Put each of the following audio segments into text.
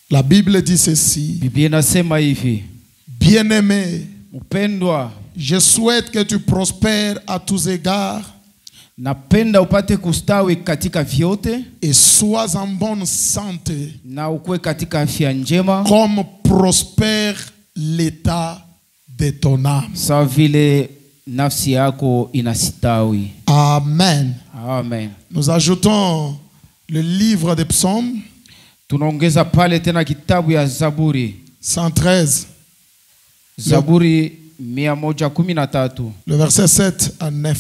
La Bible dit ceci. Bien-aimé, je souhaite que tu prospères à tous égards napenda upate kustawi katika vyote et sois en bonne santé na ukue katika afya njema comme prospère l'état de ton âme. Sawa vile nafsi yako inastawi. Amen. Amen. Nous ajoutons le livre des psaumes. Tunaongeza pale tena kitabu ya Zaburi 113. Zaburi 113. Le verset 7 à 9.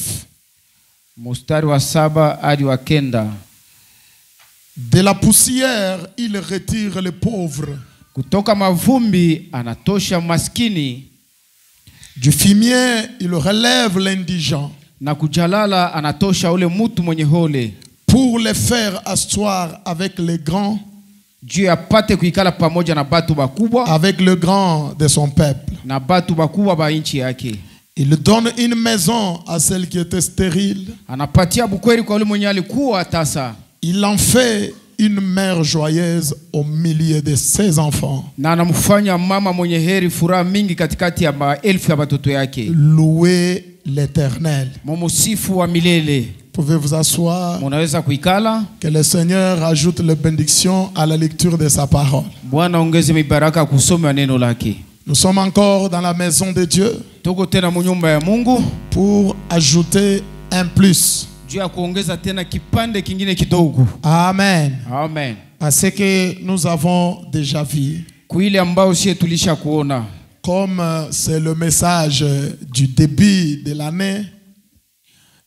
Mustari wa 7 hadi wa 9. De la poussière, il retire les pauvres. Kutoka mavumbi anatosha maskini. Du fumier, il relève l'indigent. Na kujalala anatosha ule mutu mwenye hole. Pour les faire asseoir avec les grands. Dieu apate kuikala pamoja na batu bakubwa. Avec le grand de son peuple. Na batu bakubwa ba nchi yake. Il donne une maison à celle qui était stérile. Anapatia bukweli kwa ule mwenye alikuwa tasa. Il en fait une mère joyeuse au milieu de ses enfants. Na anamfanya mama mwenye heri furaha mingi katikati ya maelfu ya watoto yake. Louez l'Éternel. Mumusifu wa milele. Pouvez vous asseoir. Munaweza kuikala. Que le Seigneur ajoute les bénédictions à la lecture de sa parole. Bwana ongeze mibaraka kusoma neno lake. Nous sommes encore dans la maison de Dieu Tuko tena mu nyumba ya Mungu pour ajouter un plus. Juu ya kuongeza tena kipande kingine kidogo. Amen. Amen. À ce que nous avons déjà vu. Kuile ambao sisi tulisha kuona. Comme c'est le message du début de l'année.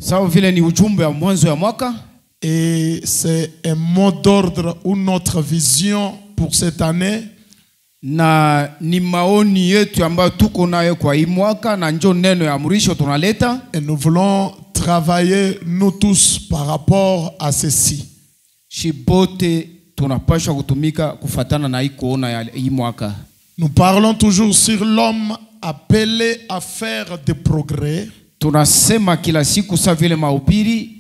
Sawa vile ni ujumbe wa mwanzo ya mwaka. Et c'est un mot d'ordre ou notre vision pour cette année. Na ni maoni yetu ambayo tuko nayo kwa hii mwaka na njo neno ya mrisho tunaleta. Et nous voulons travailler nous tous par rapport à ceci. Shibote tunapaswa kutumika kufatana na hii kuona ya hii mwaka. Nous parlons toujours sur l'homme appelé à faire des progrès. Tunasema kila siku sa vile mahubiri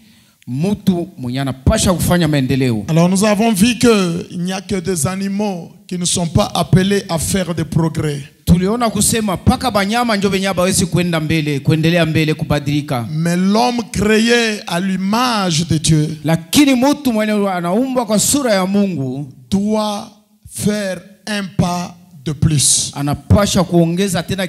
mutu mwenye anapaswa kufanya maendeleo. Alors nous avons vu que il n'y a que des animaux qui ne sont pas appelés à faire des progrès. Tuliona kusema paka banyama njo benye bawezi kwenda mbele, kuendelea mbele, kubadilika. Mais l'homme créé à l'image de Dieu, lakini mutu mwenye anaumbwa kwa sura ya Mungu, doit faire un pas de plus. Anapasha kuongeza tena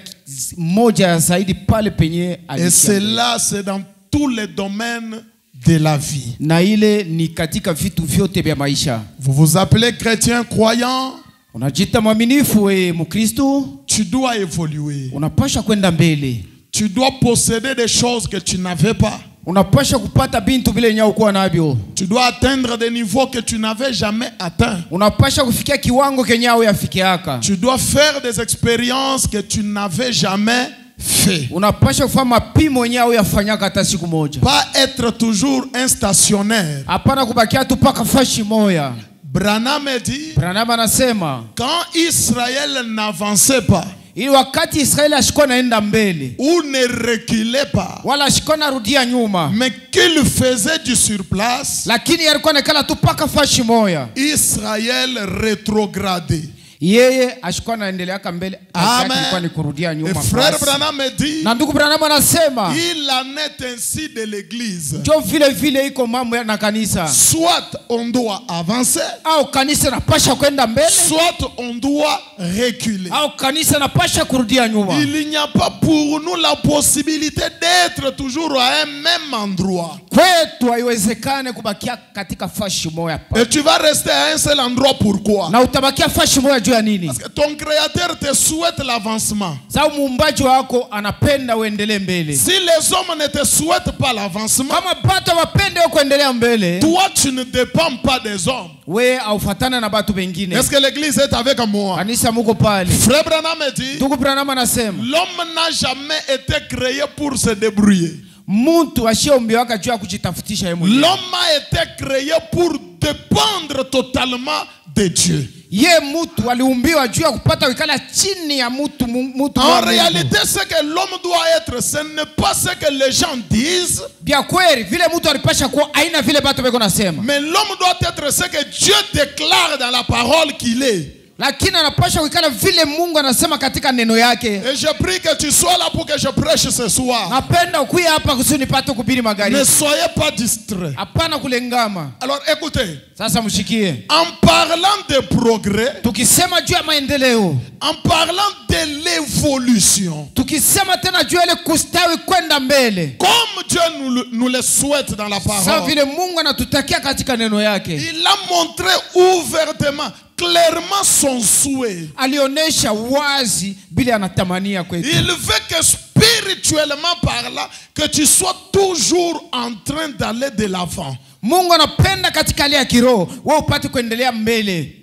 moja ya zaidi pale penye alikuwa. Et cela c'est dans tous les domaines de la vie. Na ile ni katika vitu vyote vya maisha. Vous vous appelez chrétien croyant. Unajita mwaminifu wewe Mkristo. Tu dois évoluer. Unapasha kwenda mbele. Tu dois posséder des choses que tu n'avais pas. Unapasha kupata bintu vile nyao kuwa nabyo. Tu dois atteindre des niveaux que tu n'avais jamais atteints. Unapasha kufikia kiwango kenyao yafikiaka. Tu dois faire des expériences que tu n'avais jamais fait. Unapasha kufanya mapimo nyao yafanyaka hata siku moja. Pas être toujours un stationnaire. Hapana kubakia tu paka fashi moya. Branham dit, Branham anasema, quand Israël n'avançait pas, ili wakati Israeli ashikuwa naenda mbele, ou ne reculait pas, wala ashikuwa narudia nyuma, mais qu'il faisait du surplace, lakini alikuwa nakala tu paka fashi moya, Israël rétrogradait. yeye ashikuwa naendelea mbele. Amen. Ni kurudia nyuma. Et frère Branham dit, na ndugu Branham anasema, il en est ainsi de l'église. jo vile vile iko mambo na kanisa. Soit on doit avancer, au kanisa napasha kwenda mbele, soit on doit reculer. au kanisa napasha kurudia nyuma. Il n'y a pas pour nous la possibilité d'être toujours à un même endroit. Kwetu haiwezekane kubakia katika fashi moya pa. Et tu vas rester à un seul endroit, pourquoi? Na utabakia fashi moya juu ya nini? Parce que ton créateur te souhaite l'avancement. Sababu muumbaji wako anapenda uendelee mbele. Si les hommes ne te souhaitent pas l'avancement, kama batu wapende kuendelea mbele, toi tu ne dépends pas des hommes. We aufatana na batu bengine. Est-ce que l'église est avec moi? Kanisa muko pale. Frère Branham dit, ndugu Branham anasema, l'homme n'a jamais été créé pour se débrouiller. Muntu ashiombiwaka juu ya kujitafutisha yeye mwenyewe. L'homme a été créé pour dépendre totalement de Dieu. Ye mutu aliumbiwa juu ya kupata wikala chini ya mutu En réalité, ce que l'homme doit être, ce n'est pas ce que les gens disent. Bia kweli vile mutu alipasha kuwa aina vile batu beko nasema. Mais l'homme doit être ce que Dieu déclare dans la parole qu'il est. Lakini anapasha wikala vile Mungu anasema katika neno yake. Et je prie que tu sois là pour que je prêche ce soir. Napenda ukuye hapa kusudi nipate kuhubiri magharibi. Ne soyez pas distraits. Hapana kulengama. Alors écoutez. Sasa mshikie. En parlant de progrès, tukisema juu ya maendeleo, en parlant de l'évolution, tukisema tena juu ya kustawi kwenda mbele, comme Dieu nous le souhaite dans la parole, sawa vile Mungu anatutakia katika neno yake, il a montré ouvertement, clairement son souhait. Alionesha wazi bila anatamania kwetu. Il veut que spirituellement parlant, que tu sois toujours en train d'aller de l'avant. Mungu anapenda katika hali ya kiroho wewe upate kuendelea mbele.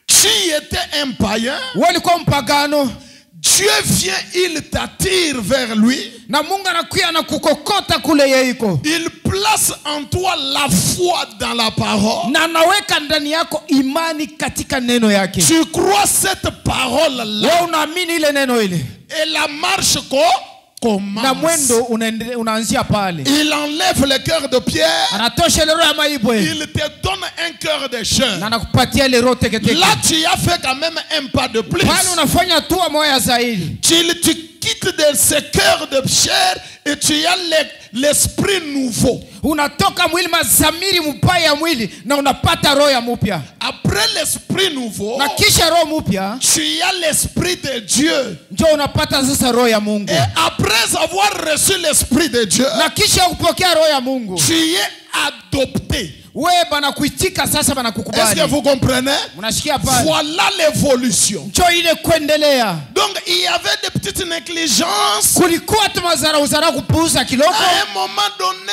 Tu étais un païen, wewe ulikuwa mpagano, Dieu vient, il t'attire vers lui. Na Mungu anakuja na kukokota kule yeiko. Il place en toi la foi dans la parole. Na anaweka ndani yako imani katika neno yake. Tu crois cette parole là. Wewe unaamini ile neno ile. Et la marche commence. Na mwendo unaanzia pale. Il enlève le cœur de pierre. Anatosha le roho ya maibwe. Il te donne un cœur de chair. Na anakupatia le roho teketeke. Là tu as fait quand même un pas de plus. Pale unafanya hatua moja zaidi. Tu quittes de ce cœur de chair et tu as l'esprit nouveau. Unatoka mwili mazamiri mbaya ya mwili na unapata roho ya mpya. Après l'esprit nouveau, na kisha roho mpya, tu as l'esprit de Dieu. Ndio unapata sasa roho ya Mungu. Et après avoir reçu l'esprit de Dieu, na kisha kupokea roho ya Mungu, tu es adopté. Wewe bana kuitika sasa bana kukubali. Est-ce que vous comprenez? Voilà l'évolution. Ndio ile kuendelea. Donc il y avait des petites négligences. Kulikuwa tu mazara kupuuza kiloko. À un moment donné,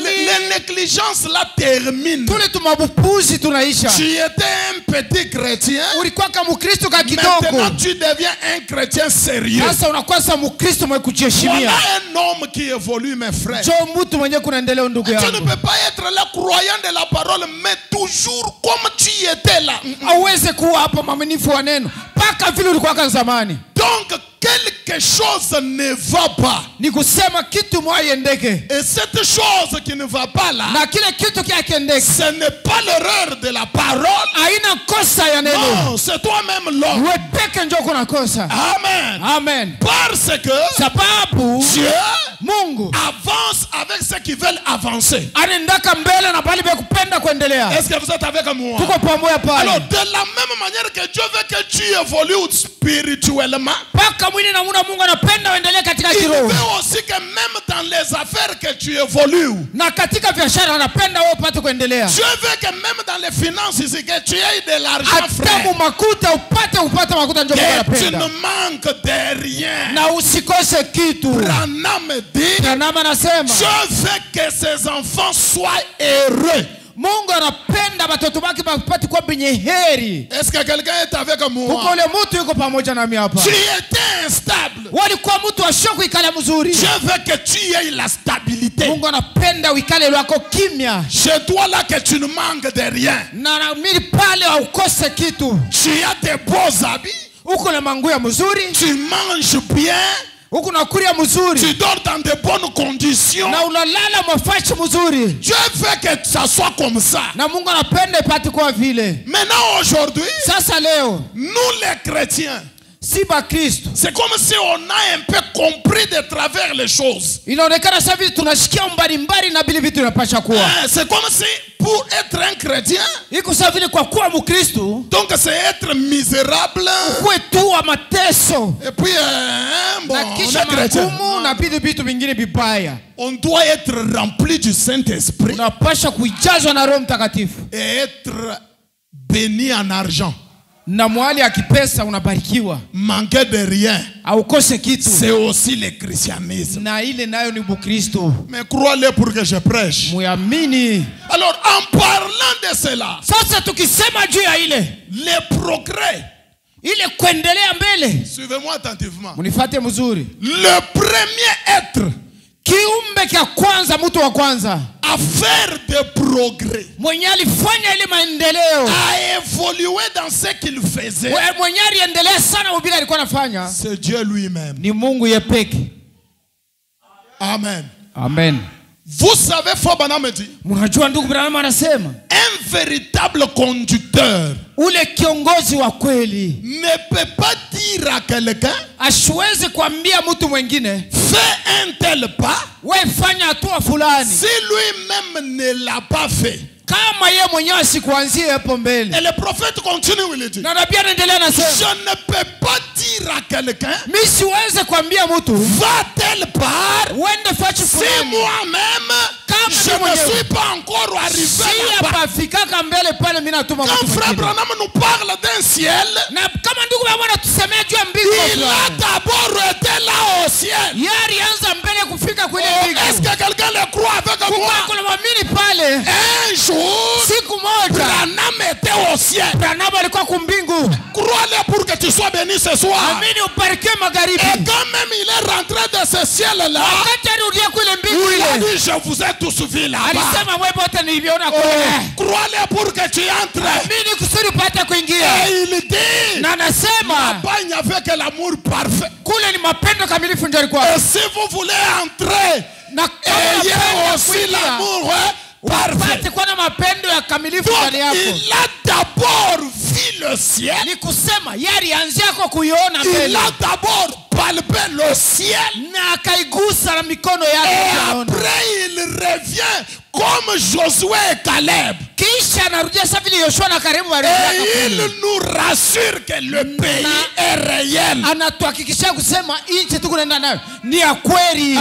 les négligences là terminent. Tule tumabupuzi tunaisha. Tu étais un petit chrétien. Ulikuwa kama Mkristo ka kidogo. Maintenant tu deviens un chrétien sérieux. Sasa unakuwa sasa Mkristo mwenye kujiheshimia. Voilà un homme qui évolue, mes frères. Ndio mtu mwenye kunaendelea ndugu yangu. Tu ne peux pas être là croyant de la parole, mais toujours comme tu étais là. Aweze kuwa hapa mwaminifu wa neno paka vile ulikuwa kama zamani. Donc quelque chose ne va pas. Ni kusema kitu moja endeke. Et cette chose qui ne va pas là, na kile kitu kiakendeke, ce n'est pas l'erreur de la parole. Haina kosa ya neno. Non, c'est toi-même l'homme. Wewe peke ndio kuna kosa. Amen. Amen. Parce que sababu Dieu Mungu avance avec ceux qui veulent avancer. Anaendaka mbele na bali kupenda kuendelea. Est-ce que vous êtes avec moi? Tuko pamoja pale. Alors de la même manière que Dieu veut que tu évolues spirituellement, paka mwili na Mungu anapenda uendelee katika kiroho. Il veut aussi que même dans les affaires que tu évolues. Na katika biashara anapenda wewe upate kuendelea. Dieu veut que même dans les finances ici que tu aies de l'argent, frère. Hata makuta upate makuta ndio Mungu anapenda. Tu ne manques de rien. Na usikose kitu. Branham dit, Branham anasema, Dieu veut que ses enfants soient heureux. Mungu anapenda watoto wake wapate kuwa benye heri. Est-ce que quelqu'un est avec moi? Uko le mtu yuko pamoja nami hapa. Tu étais instable. Walikuwa mtu ashoko ikale mzuri. Dieu veut que tu aies la stabilité. Mungu anapenda uikale lwako kimya. Chez toi là que tu ne manques de rien. Na naamini pale haukose kitu. Tu as des beaux habits. Uko na manguo mzuri. Tu manges bien. Uko na kuria mzuri. Tu dors dans de bonnes conditions. Na unalala mafashi mzuri. Dieu veut que ça soit comme ça. Na Mungu anapenda ipate kwa vile. Maintenant aujourd'hui, sasa leo, nous les chrétiens, si ba Kristo, c'est comme si on a un peu compris de travers les choses. Inaonekana sasa hivi tunashikia mbali na bili vitu vinapasha kuwa. C'est comme si pour être un chrétien, iko sawa vile kwa kuwa Mkristo, donc c'est être misérable. Kuwe tu wa mateso. Et puis bon, na kisha magumu na vitu vingine vibaya. On doit être rempli du Saint-Esprit. Unapasha kujazwa na Roho Mtakatifu. Et être béni en argent. Na mwali akipesa unabarikiwa. Manquer de rien. Haukose kitu. C'est aussi le christianisme. Na ile nayo ni Bukristo. Mais crois-le pour que je prêche. Muamini. Alors en parlant de cela, sasa tukisema juu ya ile, les progrès, ile kuendelea mbele. Suivez-moi attentivement. Munifate mzuri. Le premier être kiumbe kia kwanza, mtu wa kwanza à faire des progrès, mwenye alifanya ile maendeleo, à évoluer dans ce qu'il faisait, mwenye aliendelea sana ubila alikuwa anafanya, c'est Dieu lui-même. ni Mungu yepeke. Amen. Amen. Vous savez, Fabana me dit, Mnajua ndugu Branham anasema, un véritable conducteur ule kiongozi wa kweli ne peut pas dire à quelqu'un, asiwezi kuambia mtu mwingine, fais un tel pas, wewe fanya hatua fulani, si lui-même ne l'a pas fait. kama yeye mwenyewe asikuanzie hapo mbele. Et le prophète continue, il dit, Na nabii anaendelea anasema, je ne peux pas dire à quelqu'un, mimi siwezi kuambia mtu va tel part, uende fachi si fulani, moi-même je ne suis pas encore arrivé là-bas. Pafikaka mbele pale mimi natuma mtu Quand Frère mwingine. Branham nous parle d'un ciel, Na kama ndugu Branham anatusemea juu ya mbingu, il a d'abord été là au ciel. yari anza mbele kufika kule mbingu. Est-ce que quelqu'un le croit avec moi? Kuna mwamini pale, Un jour, siku moja Branham était au ciel. Branham alikuwa kumbingu. Crois-le pour que tu sois béni ce soir. Amini ubarikiwe magharibi. Et quand même il est rentré de ce ciel-là, Wakati alirudia kule mbingu il a ile, dit, je vous ai tous vus là-bas. alisema wewe wote niliviona kule. Crois-le pour que tu entres. Amini kusudi upate kuingia. Et il dit, Na anasema là-bas il n'y avait que l'amour parfait. kule ni mapendo kamilifu ndio alikuwa. Et si vous voulez entrer, Na ayez aussi l'amour parfait. upate kuwa na mapendo ya kamilifu ndani Donc, yako. il a d'abord vu le ciel. Ni kusema yari anzia kwa kuiona Il mbele. a d'abord palpé le ciel. Na akaigusa na mikono Et yake. après, il revient comme Josué et Caleb. Kisha anarudia sasa vile Yoshua na Kalebu Et walirudia il kule. nous rassure que le pays est réel. Anatuhakikishia kusema nchi tuko naenda nayo ni ya kweli.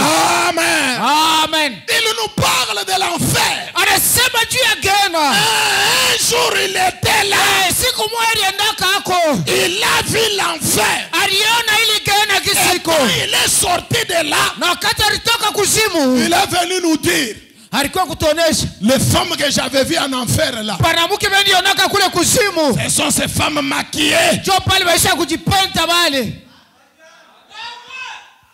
Amen. Amen. Il nous parle de l'enfer. Anasema juu ya Gehenna. Un jour, il était là. Siku moja aliendaka hako. Il a vu l'enfer. Aliona ili Gehenna Et kisiko. quand il est sorti de là, Na wakati alitoka kuzimu, il est venu nous dire, alikuwa kutuonesha les femmes que j'avais vues en enfer là, banamuke benionaka kule kuzimu. ce sont ces femmes maquillées. Jo pale baisha kujipenta bale.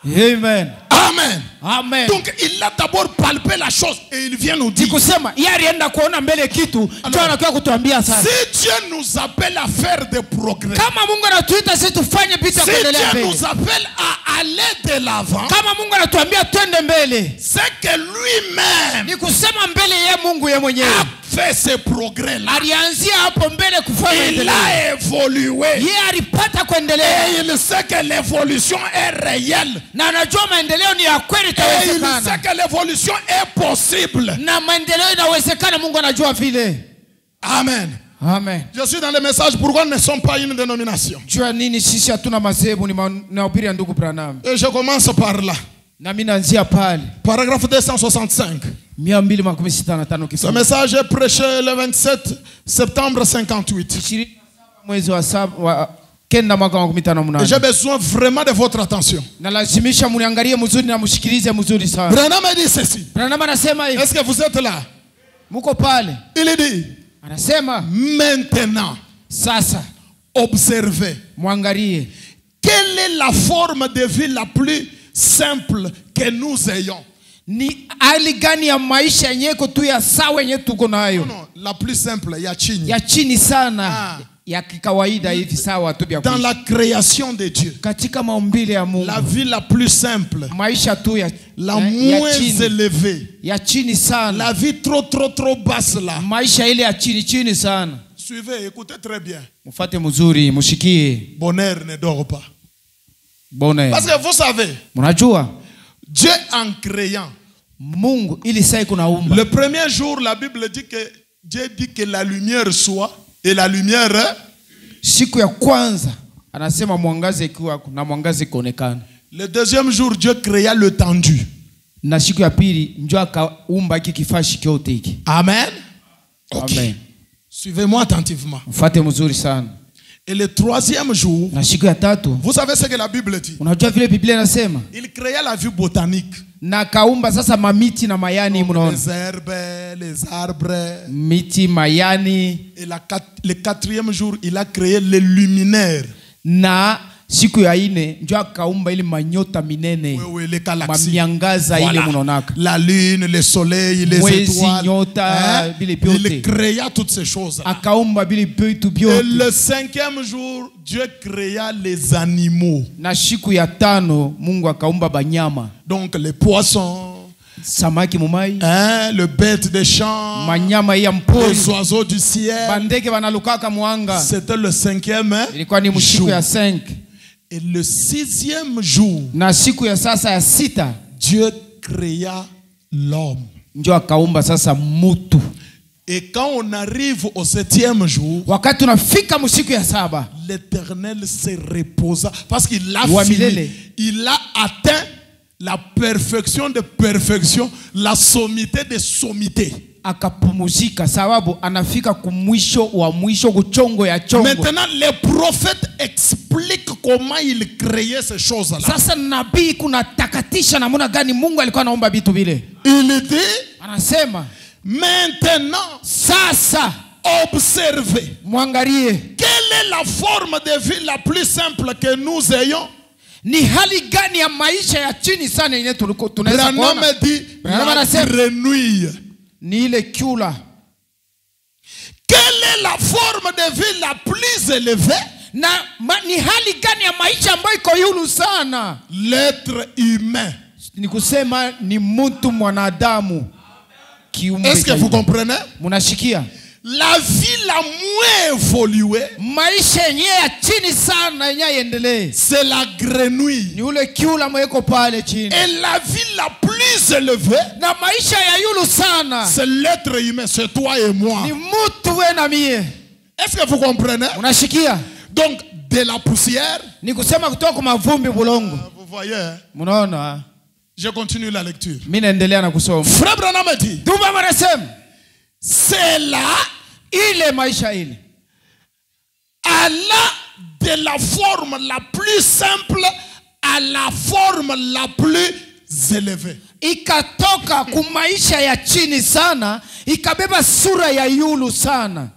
Amen. Amen. Amen. Donc il a d'abord palpé la chose et il vient nous dire, Kusema yeye alienda kuona mbele kitu, ndio anakuwa kutuambia sasa. si Dieu nous appelle à faire des progrès, Kama Mungu anatuita sisi tufanye vitu si kuendelea Dieu mbele. nous appelle à aller de l'avant, Kama Mungu anatuambia twende mbele, c'est que lui-même ni kusema mbele ye Mungu ye mwenyewe a fait ces progrès-là. alianzia hapo mbele kufanya Il endeleo. a évolué. Yeye alipata kuendelea Et il sait que l'évolution est réelle. na anajua maendeleo ni ya kweli, Et il sait itawezekana que l'évolution est possible. na maendeleo inawezekana. Mungu anajua vile. Amen. Amen. Je suis dans le message pourquoi nous ne sommes pas une dénomination. Jua nini sisi hatuna madhehebu, ni mahubiri ya ndugu Branham. Et je commence par là. Na mimi naanzia pale Paragraphe 265. 265 Ce kisoma message est prêché le 27 septembre 58. 27 mwezi wa 7 kenda mwaka wa 58. Et j'ai besoin vraiment de votre attention. Na lazimisha muniangalie mzuri na mshikilize mzuri sana. Branham a dit ceci. Branham anasema hivi. Est-ce que vous êtes là? Muko pale. Il dit, Anasema maintenant, sasa observez. mwangalie Quelle est la forme de vie la plus simple que nous ayons? ni hali gani ya maisha yenyewe tu ya sawa yenyewe tuko nayo. Non, la plus simple, ya chini. Ya chini sana. Ah. Ya kikawaida hivi sawa tu vya Dans kuishi. la création de Dieu, Katika maumbile ya Mungu. la vie la plus simple, Maisha tu ya la moins élevée, ya chini sana. la vie trop basse là. Maisha ile ya chini sana. Suivez, écoutez très bien. Mufate mzuri, mushikie. Bonheur ne dort pas. Bonheur. Parce que vous savez, Mnajua Dieu en créant, Mungu ili sai kunaumba. le premier jour, la Bible dit que Dieu dit que la lumière soit, et la lumière, Siku ya kwanza anasema mwangaze ikiwa na mwangaze kuonekana. le deuxième jour, Dieu créa le tendu. Na siku ya pili njoo akaumba hiki kifashi kyote hiki. Amen. Okay. Amen. Suivez-moi attentivement. Mfate mzuri sana. Et le troisième jour, Na siku ya tatu, vous savez ce que la Bible dit? unajua vile Biblia inasema? Il créa la vie botanique. Na kaumba sasa mamiti na mayani mnaona. Les herbes, les arbres. Miti, mayani Et le quatrième jour, il a créé les luminaires. na siku ya ine ndio akaumba ile manyota minene. Oui, les galaxies. Mamiangaza ile munonaka. La lune, le soleil, les étoiles. Nyota, Il créa toutes ces choses. Akaumba bile bitu byote. Et le 5e jour, Dieu créa les animaux. Na siku ya tano Mungu akaumba banyama. Donc les poissons, samaki mumai, le bête des champs, manyama ya mpori, les oiseaux du ciel. bandege banalukaka mwanga. C'était le 5e ilikuwa ni msiku ya 5. Et le 6e jour, na siku ya sasa ya sita, Dieu créa l'homme. Ndio akaumba sasa mutu. Et quand on arrive au 7e jour, wakati tunafika msiku ya saba, l'Éternel se reposa parce qu'il a fini. Il a atteint la perfection de perfection, la sommité de sommité. Akapumuzika sababu anafika kumwisho wa mwisho, kuchongo ya chongo. Maintenant les prophètes expliquent comment il créait ces choses-là. Sasa nabii kuna takatisha namna gani Mungu alikuwa anaomba vitu vile. Il dit, anasema maintenant, sasa observez. Mwangalie. Quelle est la forme de vie la plus simple que nous ayons? Ni hali gani ya maisha ya chini sana yenye tunaweza kuona? La grenouille. Ni ile kiula. Quelle est la forme de vie la plus élevée? Na ni hali gani ya maisha ambayo iko yulu sana? L'être humain. Ni kusema ni mtu mwanadamu. Est-ce que vous comprenez? Munashikia? La vie la moins évoluée, maisha yenye ya chini sana yenye iendelee, c'est la grenouille. Ni ule kiula mweko pale chini. Et la vie la plus élevée, na maisha ya yulu sana, c'est l'être humain, c'est toi et moi. Ni mutu we na mie. Est-ce que vous comprenez? Unashikia? Donc de la poussière, ni kusema kutoka kwa mavumbi bulongo. Vous voyez? Munaona? Je continue la lecture. Mimi naendelea na kusoma. Frère Branham dit, Duba marasem, c'est là ile maisha ile alla de la forme la plus simple à la forme la plus élevée. Ikatoka kumaisha ya chini sana, ikabeba sura ya yulu sana.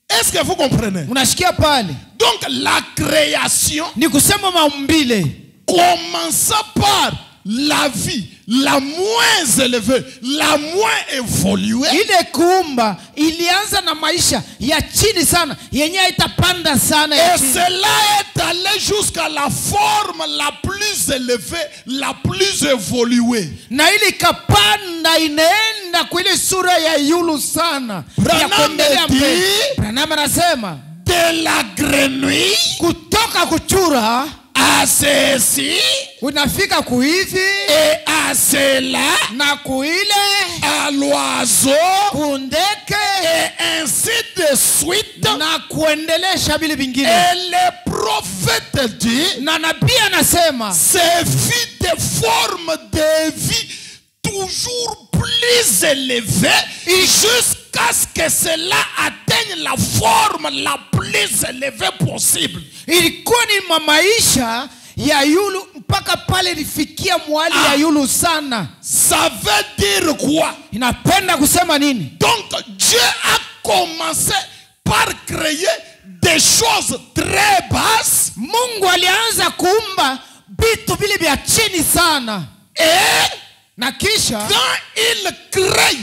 Est-ce que vous comprenez? Unashikia pale? Donc la création, ni kusema maumbile, commença par la vie la moins élevée, la moins évoluée. Ile kuumba ilianza na maisha ya chini sana yenye itapanda sana et cela est allé jusqu'à la forme la plus élevée, la plus évoluée. Na ile kapanda inaenda kwa ile sura ya yulu sana. Branham anasema de la grenouille kutoka kuchura à ceci, unafika kuhivi, et à cela, na kuile, à l'oiseau, kundeke, et ainsi de suite, na kuendelesha vile vingine. Et le prophète dit, na nabii anasema ces vies de forme de vie toujours plus élevée jusqu'à ce que cela atteigne la forme la plus élevée possible. Ilikuwa ni maisha ya yulu mpaka pale lifikia mwali ya yulu sana. Ça veut dire quoi? Inapenda kusema nini? Donc Dieu a commencé par créer des choses très basses. Mungu alianza kuumba vitu vile vya chini sana. Et na kisha quand il crée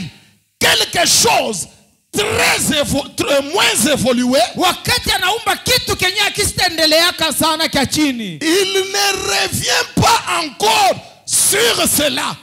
quelque chose très moins évolué, wakati anaumba kitu kenye akistendeleaka sana kia chini, il ne revient pas encore sur cela.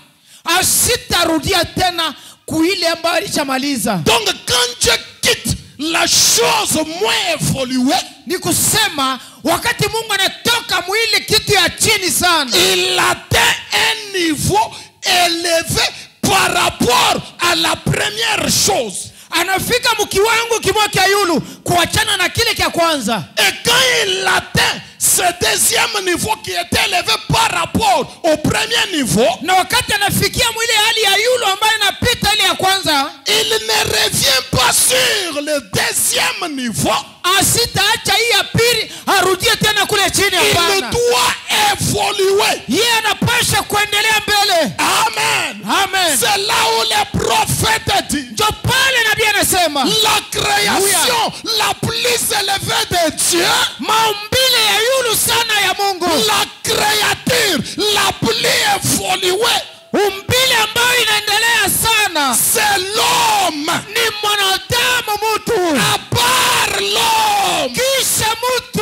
Asitarudia tena kuile ambayo alishamaliza. Donc quand Dieu quitte la chose moins évoluée, ni kusema wakati Mungu anatoka mwile kitu ya chini sana, il atteint un niveau élevé par rapport à la première chose. Anafika mkiwango kimoja kia yulu kuachana na kile kia kwanza. Et quand il atteint ce deuxième niveau qui est élevé par rapport au premier niveau, na wakati anafikia mwile hali ya yulu ambayo inapita ile ya kwanza, il ne revient pas sur le deuxième niveau. Asitaacha hii ya pili arudie tena kule chini. Hapana, il doit évoluer. Yeye anapasha kuendelea mbele. Amen. Amen. C'est là où le prophète dit, ndio pale nabii anasema anasema la création la plus élevée de Dieu, maumbile ya yulu sana ya Mungu, la créature la plus évoluée, umbile ambayo inaendelea sana, c'est l'homme. ni mwanadamu mtu. À part l'homme, Kisha mtu,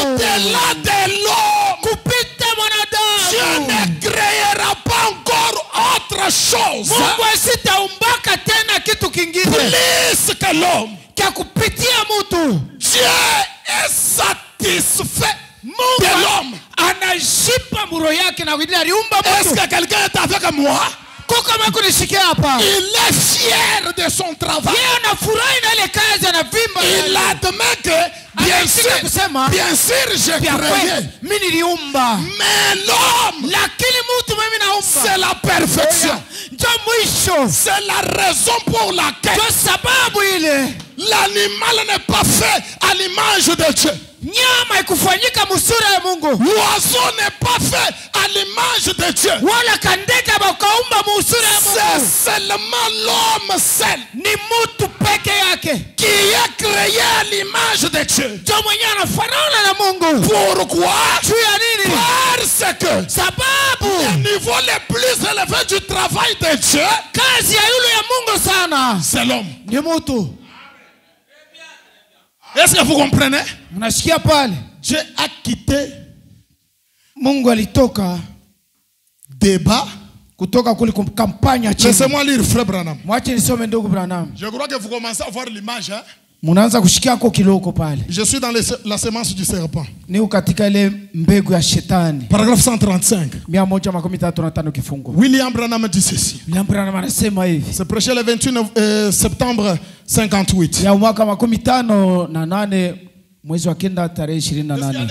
au-delà de l'homme, kupita Dieu mwanadamu, ne créera pas encore autre chose Mungu asitaumbaka tena kitu kingine plus que l'homme. kia kupitia mtu. Dieu est satisfait de l'homme. Anashipa muro yake na kujina aliumba Est-ce mtu. que quelqu'un est avec moi? Kuka makunishikia hapa. Il est fier de son travail. Yeye anafurahi na ile kazi anavimba. Il admet que bien sûr j'ai créé, mimi niliumba, mais l'homme, lakini mtu mimi naumba. c'est la perfection. Ndio mwisho. C'est la raison pour laquelle Ndio sababu ile l'animal n'est pas fait à l'image de Dieu. nyama ikufanyika musura ya Mungu. L'oiseau n'est pas fait à l'image de Dieu. Wala kandege bakaumba musura ya C'est Mungu. seulement l'homme seul Ni mtu peke yake qui est créé à l'image de Dieu. ndio mwenyewe anafanana na Mungu. Pourquoi? Juu ya nini? Parce que Sababu le niveau le plus élevé du travail de Dieu, kazi ya yule ya Mungu sana c'est l'homme. ni mtu. Est-ce que vous comprenez? Mnasikia pale? Dieu a quitté Mungu alitoka débat. kutoka kule kampanya chini. Laissez-moi lire, frère Branham. Mwache nisome ndugu Branham. Je crois que vous commencez à voir l'image. Hein? Munaanza kushikia ko kiloko pale. Je suis dans la semence du serpent. Ni katika ile mbegu ya shetani. Paragraphe 135. 135 kifungo. William Branham dit ceci. William Branham anasema hivi. C'est prêché le 28 septembre 58. Ya mwaka 58 mwezi wa kenda tarehe 28.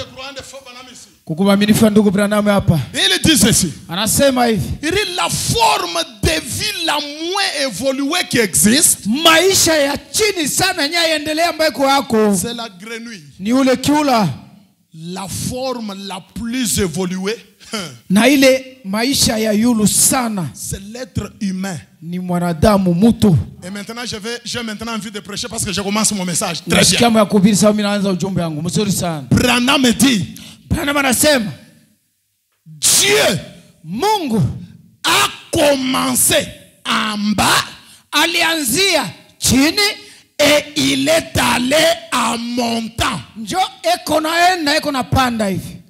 Kukuaminifu ndugu Branham hapa. Il dit ceci. Anasema hivi. Il dit la forme de vie la moins évoluée qui existe, Maisha ya chini sana nyaendelea ambayo iko yako c'est la grenouille. ni ule kiula. La forme la plus évoluée, Na ile maisha ya yulu sana c'est l'être humain. ni mwanadamu mtu. Et maintenant, j'ai maintenant envie de prêcher parce que je commence mon message. Très Nasikia bien. kama ya kuhubiri sawa, mimi naanza ujumbe wangu. Mzuri sana. Branham dit, Branham anasema Dieu Mungu a commencé en bas alianzia chini et il est allé en montant. njo eko naenda eko napanda hivi.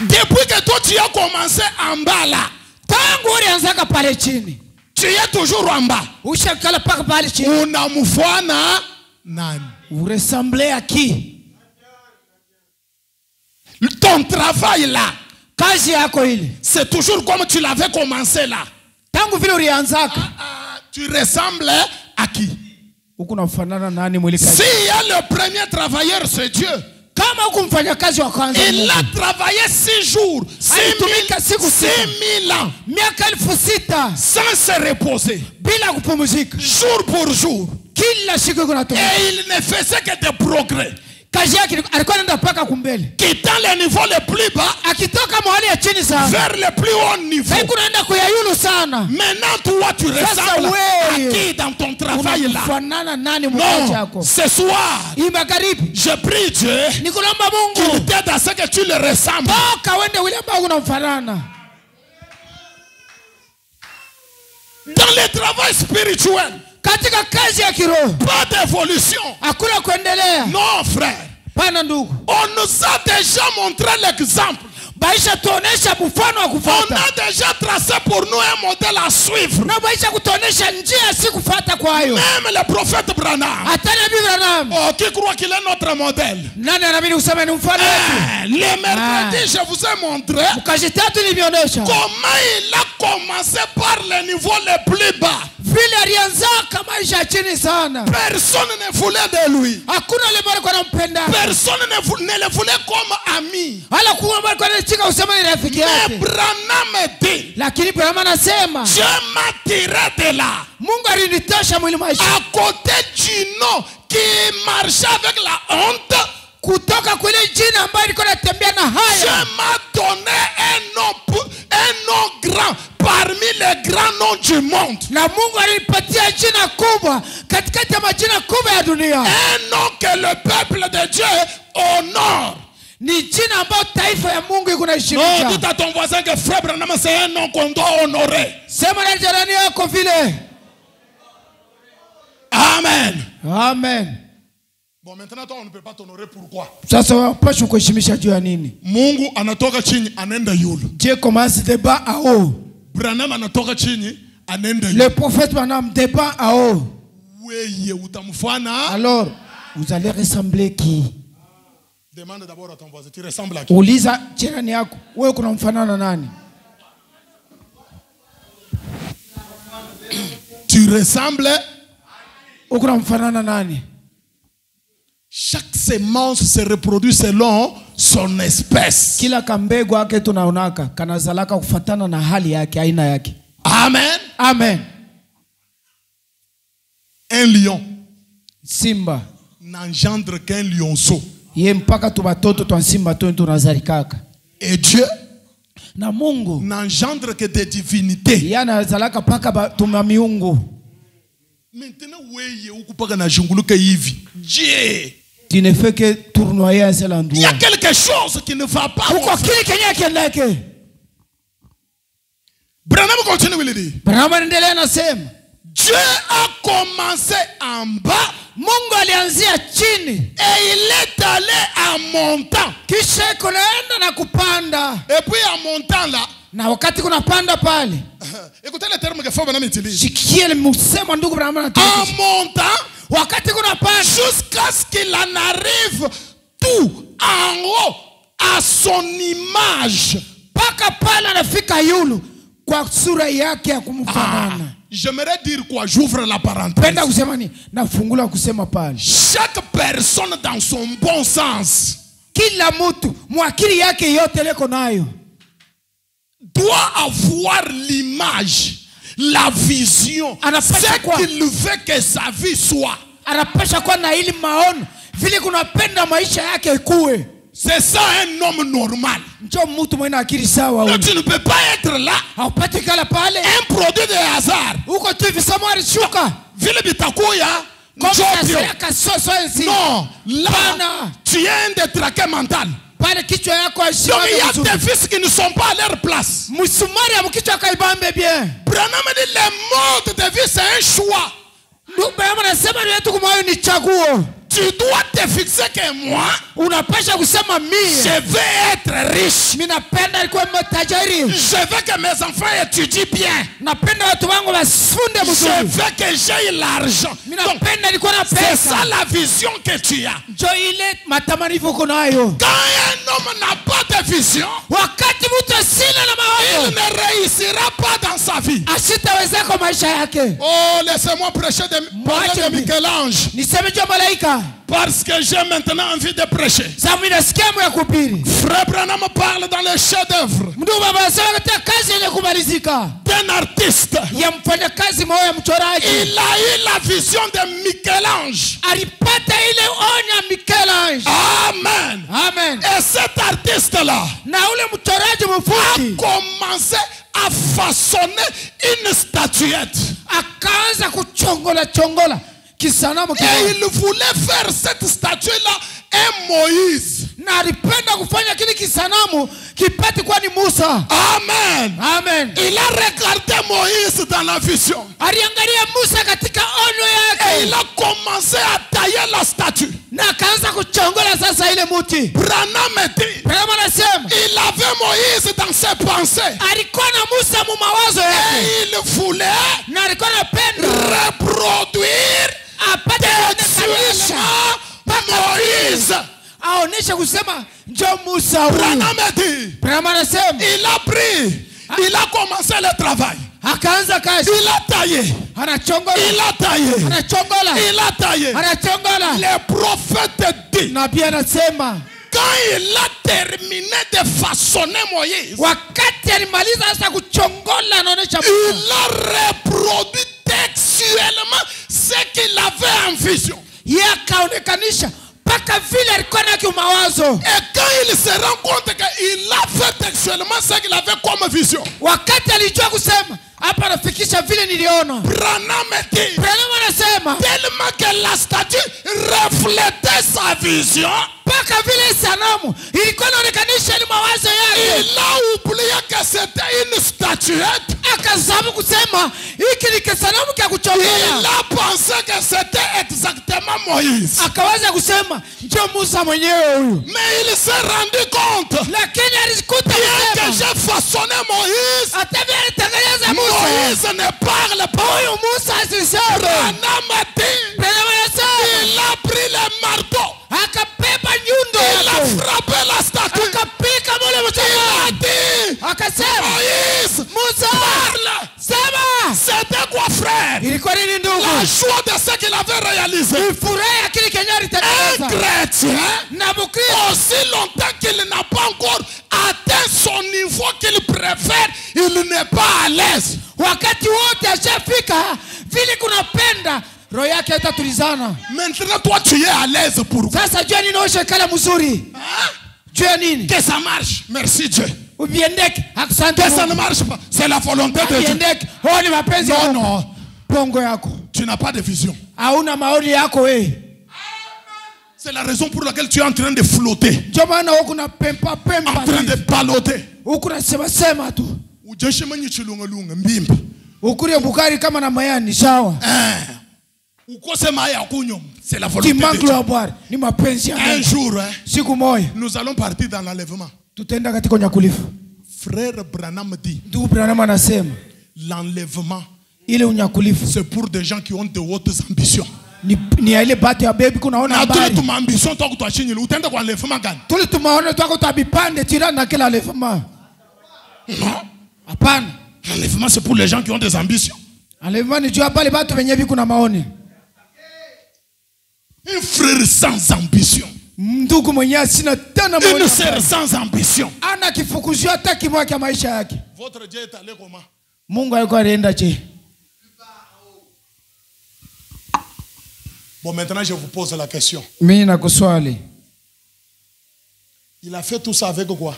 Depuis que toi tu as commencé en bas là, Tangu ulianzaka pale chini tu es toujours en bas. ushakala paka pale chini. Unamfuana nani? Uresemble à qui? Ton travail là, Kazi yako ile c'est toujours comme tu l'avais commencé là. tangu vile ulianzaka Tu ressembles à qui? huko nafanana nani mwili kazi? S'il y a le premier travailleur, c'est Dieu. Kama huko mfanya kazi wa kwanza Il a travaillé 6 jours, 6 000 ans, miaka 6000 sans se reposer, bila kupumzika, jour pour jour. kila siku kuna toka. Et il ne faisait que des progrès. Kazi yake alikuwa anaenda paka kumbele, Quittant le niveau le plus bas akitoka mahali ya chini sana vers le plus haut niveau. sasa kunaenda kuyayulu sana. Maintenant, toi, tu ressembles à qui dans ton travail là? Unafanana nani mkazi Non, yako? ce soir, Hii magharibi je prie Dieu nikulomba qu'il Mungu t'aide à ce que tu le ressembles. toka wende ule ambao unamfanana. Dans le travail spirituel, Katika kazi ya kiroho pas d'évolution. hakuna kuendelea. Non, frère. Pana ndugu, On nous a déjà montré l'exemple. baisha tuonesha mfano wa On kufuata a déjà tracé pour nous un modèle à suivre. na baisha kutuonesha njia si kufuata kwayo. Même le prophète Branham, Hata Nabii Branham qui croit qu'il est notre modèle. nani anabidi useme ni mfano wetu? Le mercredi, je vous ai montré Kazi tatu nilionyesha comment il a commencé par le niveau le plus bas. vile alianzaka maisha ya chini sana. Personne ne voulait de lui. Hakuna yule ambaye alikuwa anampenda, Personne ne le voulait comme ami. wala kuwa ambaye alikuwa anachika usema ni rafiki Mais yake. Branham dit, Lakini Branham anasema Dieu m'a tiré de là. Mungu alinitosha mwili maisha À côté du nom qui marchait avec la honte, kutoka kule jina ambayo alikuwa anatembea na Dieu haya. m'a donné un nom grand, parmi les grands noms du monde. Na Mungu alipatia jina kubwa katikati ya majina kubwa ya dunia. Un nom que le peuple de Dieu honore. Ni jina ambalo taifa ya Mungu iko na heshima. Non, dis à ton voisin que frère Branham c'est un nom qu'on doit honorer. Sema na jirani yako vile. Amen. Amen. Bon, maintenant toi on ne peut pas t'honorer, pourquoi? Sasa wapaswa kuheshimisha juu ya nini? Mungu anatoka chini anaenda yulu. Dieu commence de bas à haut. Branham anatoka chini anaenda yulu. Le prophète Branham de bas à haut. Weye utamfuana. Alors, vous allez ressembler qui? Demande d'abord à ton voisin, tu ressembles à qui? Uliza jirani yako, wewe kuna mfanana nani? Tu ressembles. Ukuna mfanana nani? Chaque semence se reproduit selon son espèce. Kila kambegu yake tunaonaka kanazalaka kufatana na hali yake, aina yake. Amen. Amen. Un lion Simba n'engendre qu'un lionceau. ye mpaka tubatoto twa simba tu tunazalikaka. Et Dieu Na Mungu n'engendre que des divinités. yana zalaka paka tuma miungu. Maintenant, weye ukupaka na junguluka hivi. Dieu. Tu ne fais que tournoyer à cet Il y a endroit. quelque chose qui ne va pas. Uko kile kenya kiendeke. Branham continue de le dire. Branham anaendelea anasema, Dieu a commencé en bas. Mungu alianzia chini. Et il est allé en montant. Kisha kunaenda na kupanda. Et puis en montant là. Na wakati kunapanda pale. Écoutez le terme que Frère Branham utilise. Shikie le msemo ndugu Branham anatumia. En montant. Wakati kunapanda. Jusqu'à ce qu'il en arrive tout en haut à son image. Paka pale anafika yulu kwa sura yake ya kumfanana. J'aimerais dire quoi? J'ouvre la parenthèse. Penda kusema ni nafungula kusema pale. Chaque personne dans son bon sens, Kila mtu mwakili yake yote leko nayo, doit avoir l'image, la vision, ce qu'il veut que sa vie soit. Anapasha kuwa na ili maono vile kunapenda maisha yake kuwe. C'est ça un homme normal. Njoo mtu mwenye akili sawa. Donc tu ne peux pas être là. Haupati kala pale. Un produit de hasard. Uko tu hivi samari shuka. Vile bitakuya. Non, là, tu es un détraqué mental. Donc il y a des fils qui ne sont pas à leur place. Branham dit le mode de vie c'est un choix. Tu dois te fixer que moi, je vais être riche. Je veux que mes enfants étudient bien. Je veux que j'aie l'argent. C'est ça la vision que tu as. Quand un homme n'a pas de vision, il ne réussira pas dans sa vie. Oh, laissez-moi prêcher de Michel-Ange. Parce que j'ai maintenant envie de prêcher. Frère Branham parle dans le chef-d'œuvre d'un artiste. Il a eu la vision de Michel-Ange. Amen. Amen. Et cet artiste-là a commencé à façonner une statuette. Et il voulait faire cette statue-là un Moïse. Amen. Amen. Il a regardé Moïse dans la vision. Et il a commencé à tailler la statue. Branham dit, il avait Moïse dans ses pensées. Et il voulait reproduire textuellement Moïse. Branham dit, il a pris, il a commencé le travail. Il a taillé. Il a taillé. Il a taillé. Le prophète dit, quand il a terminé de façonner Moïse, il a reproduit textuellement ce qu'il avait en vision. mpaka vile alikuwa na kimawazo. Et quand il se rend compte qu'il a fait textuellement ce qu'il avait comme vision, wakati alijua kusema hapa nafikisha vile niliona, Branham dit, Branham anasema tellement que la statue reflétait sa vision, mpaka vile sanamu ilikuwa inaonekanisha ni mawazo yake. il a oublié que c'était une statuette. Akasabu kusema hiki ni kisanamu cha kuchongea. Il a pensé que c'était exactement Moïse. Akawaza kusema ndio Musa mwenyewe huyu. Mais il s'est rendu compte, Lakini alijikuta que kusema j'ai façonné Moïse, atavia alitengeneza Musa. Moïse ne parle pas. Huyu Musa asisema. Branham dit, Branham anasema il a pris le marteau, akabeba nyundo il a yake. frappé la statue. Akapika mule Il a mchanga. dit, Akasema Moïse, Musa parle. sema. C'était quoi, frère? Ilikuwa nini ndugu? La joie de ce qu'il avait réalisé. Furaha kile Kenya Un alitengeneza. chrétien, Na Mkristo aussi longtemps qu'il n'a pas encore atteint son niveau qu'il préfère, il n'est pas à l'aise. wakati wote ashafika vile kunapenda roho yake haitatulizana. Maintenant, toi, tu es à l'aise pour quoi? Sasa jua nini oshe kala mzuri? Jua nini? Que ça marche. Merci Dieu. Ubiendeke. Asante Que ça ne Mungu. marche pas. C'est la volonté de Dieu. Ubiendeke. Ho ni mapenzi Non, yako. non. Pongo yako. Tu n'as pas de vision. Hauna maoni yako wewe. C'est la raison pour laquelle tu es en train de flotter. Ndio maana huko na pempa pempa. En train de balloter. Huko nasema sema tu. Ujeshimanyi chilunga mbimba. Ukuri bukari kama na mayani sawa. Ukose maya kunyo. C'est la volonté de Kimanglo Dieu. habari ni mapenzi ya Un Mungu. jour, Siku moja nous allons partir dans l'enlèvement. tutaenda katika unyakulifu. Frère Branham dit, Ndugu Branham anasema l'enlèvement, ile unyakulifu c'est pour des gens qui ont de hautes ambitions. ni ya ile batu ya baby kunaona Na tuli habari. tuma ambition toka kwa chini, utaenda kwa enlèvement gani? Tuli tumaona twako tabipande tira na kila lefema. Non. Hapana. L'enlèvement, c'est pour les gens qui ont des ambitions. Alevema ni jua pale batu wenye biku na maoni. Un frère sans ambition. Ndugu mwenye sina tena Une maoni. sœur sans ambition. Ana kifukuzio hata kimoja cha maisha yake. Votre Dieu est allé comment? Mungu alikuwa anaenda che. Bon, maintenant, je vous pose la question. Mimi nakuswali. Il a fait tout ça avec quoi?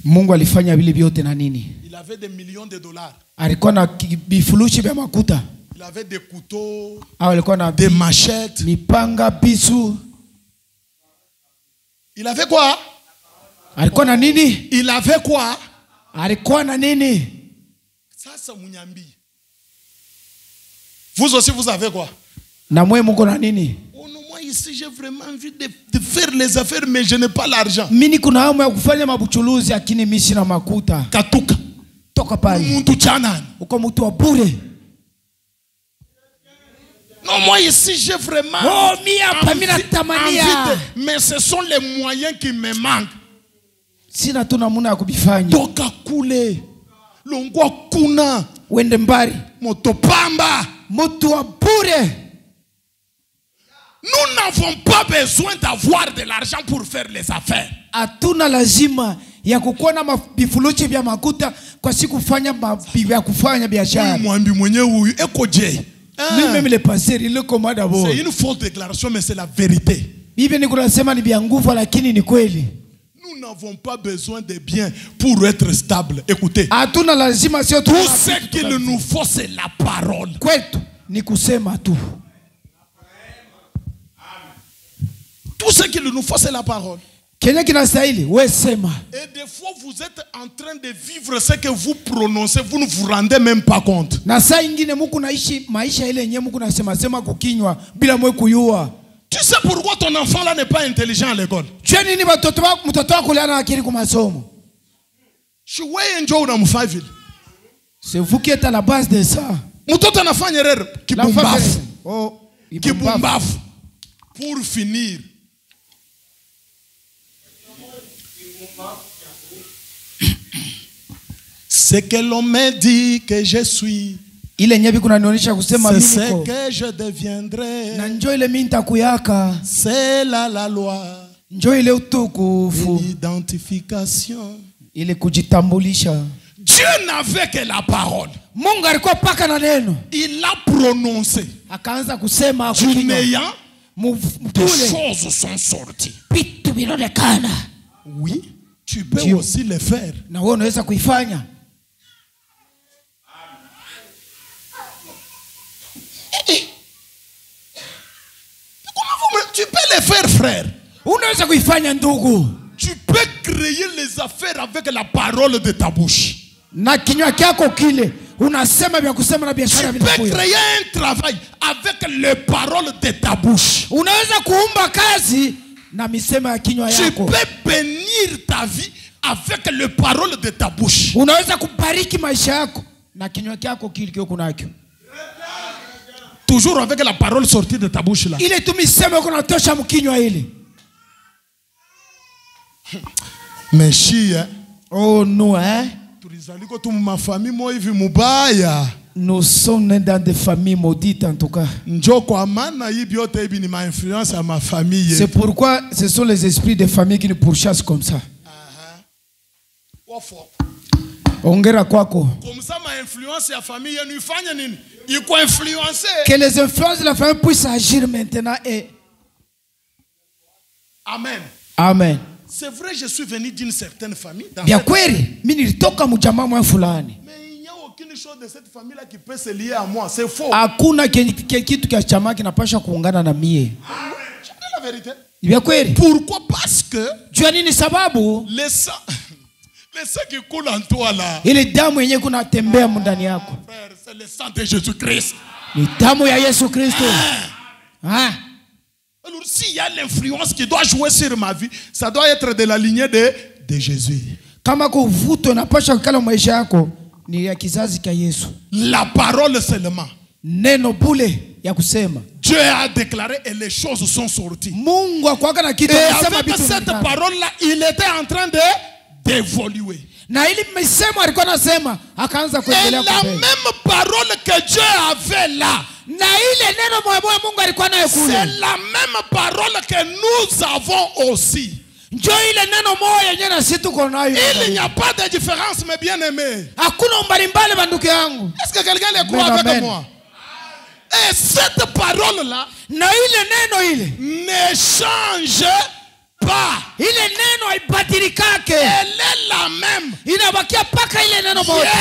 Mungu alifanya vile vyote na nini? Il avait des millions de dollars. Alikuwa na bifurushi vya makuta. Il avait des couteaux, Au alikuwa na des machettes. mipanga, bisu. Il avait quoi? Alikuwa na nini? Il avait quoi? Alikuwa na nini? Ça, c'est Munyambi. Vous aussi, vous avez quoi? Na mwe Mungu na nini? Oh non, moi ici, j'ai vraiment envie de faire les affaires, mais je n'ai pas l'argent. Mimi kuna hamu ya kufanya mabuchuluzi lakini mimi sina makuta. Katuka. Toka pale. Muntu chanani. Uko mtu wa bure. Non, moi ici, j'ai vraiment Oh, mimi natamania. mais ce sont les moyens qui me manquent. Sina tu namuna ya kubifanya. Toka kule. Longwa kuna. Wende mbari. Motopamba. Mtu wa bure. Nous n'avons pas besoin d'avoir de l'argent pour faire les affaires. Hatuna lazima ya kukuwa na bifurushi vya makuta kwa siku kufanya biashara. Mwambi mwenye huyu eko je. Mimi le passer ile koma d'abord. C'est une fausse déclaration, mais c'est la vérité. Bibi ni kunasema ni vya nguvu lakini ni kweli. Nous n'avons pas besoin de biens pour être stable. Écoutez. Hatuna lazima sio tu. Tout ce qu'il nous faut, c'est la parole. Kwetu ni kusema tu. Tout ce qu'il nous faut, c'est la parole. Kenya kinastahili wewe sema. Et des fois, vous êtes en train de vivre ce que vous prononcez, vous ne vous rendez même pas compte. Na saa ingine Mungu naishi maisha ile yenyewe Mungu nasema sema kukinywa bila mwe kuyua. Tu sais pourquoi ton enfant là n'est pas intelligent à l'école? Je nini mtoto wako liana akili kwa masomo? Wewe njoo unamfaa vile. C'est vous qui êtes à la base de ça. Mtoto anafanya erreur kibumbafu. Oh, kibumbafu. Pour finir. Ce que l'on me dit que je suis, ile nyebi kuna nionyesha kusema c'est mimi ce niko. que je deviendrai. Na njoo ile mimi nitakuyaka. C'est là la loi. Njoo ile utukufu. L'identification. Ile kujitambulisha. Dieu n'avait que la parole. Mungu alikuwa paka na neno. Il l'a prononcé. Akaanza kusema Tu n'ayant des choses sont sorties. Oui, tu peux aussi le faire. Tu peux le faire, frère. Tu peux créer les affaires avec la parole de ta bouche. Tu peux créer un travail avec les paroles de ta bouche. Tu peux bénir ta vie avec les paroles de ta bouche. Toujours avec la parole sortie de ta bouche là. Mais chi, oh non, hein? Nous sommes dans des familles maudites en tout cas. C'est pourquoi ce sont les esprits des familles qui nous pourchassent comme ça. Ongera kwako. Que les influences de la famille puissent agir maintenant et Amen. Amen. C'est vrai, je suis venu d'une certaine famille. Bien kweli, mimi nilitoka mjamaa mwa fulani. Mais il n'y a aucune chose de cette famille là qui peut se lier à moi, c'est faux. Hakuna kitu cha chama kinapaswa kuungana na mie. Je dis la vérité. Bien kweli. Pourquoi? Parce que jua nini sababu? Le sang qui coule en toi là. Ile damu yenyewe kuna tembea ndani yako. Frère, c'est le sang de Jésus-Christ. Ni damu ya Yesu Kristo. Ah. Alors s'il y a l'influence qui doit jouer sur ma vie, ça doit être de la lignée de Jésus. Kama kuvuto napasha kukala maisha yako ni ya kizazi cha Yesu. La parole seulement. Neno bule ya kusema. Dieu a déclaré et les choses sont sorties. Mungu akwaka na kitu kusema bitu. Et avec cette parole là, il était en train d'évoluer. Na ili msemo alikuwa anasema akaanza kuendelea kubele. Et la même parole que Dieu avait là. Na ile neno moyo Mungu alikuwa nayo kule. C'est la même parole que nous avons aussi. Njoo ile neno moyo yenyewe na sisi tuko nayo. Il n'y a pas de différence mes bien-aimés. Hakuna mbalimbali banduku yangu. Est-ce que quelqu'un le croit avec moi? Et cette parole là, na ile neno ile ne change pas. Ile neno haibadilikake. Elle est la même. Inabakia paka ile neno moja.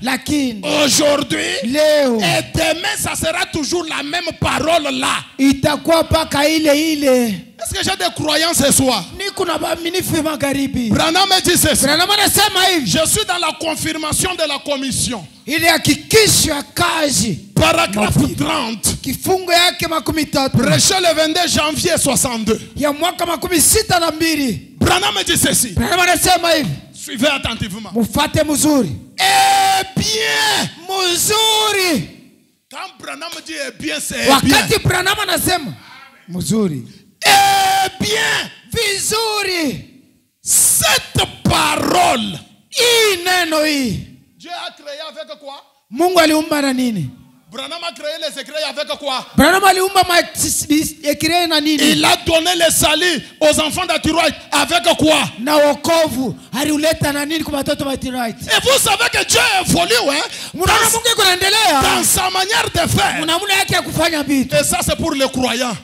Lakini aujourd'hui, leo et demain ça sera toujours la même parole là. Itakuwa paka ile. Est-ce que j'ai des croyants ce soir? Niko na baaminifu magharibi. Branham dit ceci. Branham anasema hivi. Je suis dans la confirmation de la commission. Ile hakikisho ya kazi. Paragraphe 30. Kifungo yake 13. Prêché le 22 janvier 62. Ya mwaka 62. Branham dit ceci. Branham anasema hivi. Suivez attentivement. Mufate mzuri. Eh bien. Mzuri. Quand Branham dit eh bien, c'est bien. Wakati Branham anasema mzuri. Eh bien. Vizuri. Cette parole. Neno hii. Dieu a créé avec quoi? Mungu aliumba na nini? Branham a créé les secrets avec quoi? Branham aliumba ekirei na nini? Il a donné le salut aux enfants d'Atiroïde avec quoi? Na wokovu aliuleta na nini kwa watoto wa Atiroïde? Et vous savez que Dieu évolue, hein? Dans sa manière de faire. Et ça c'est pour les croyants.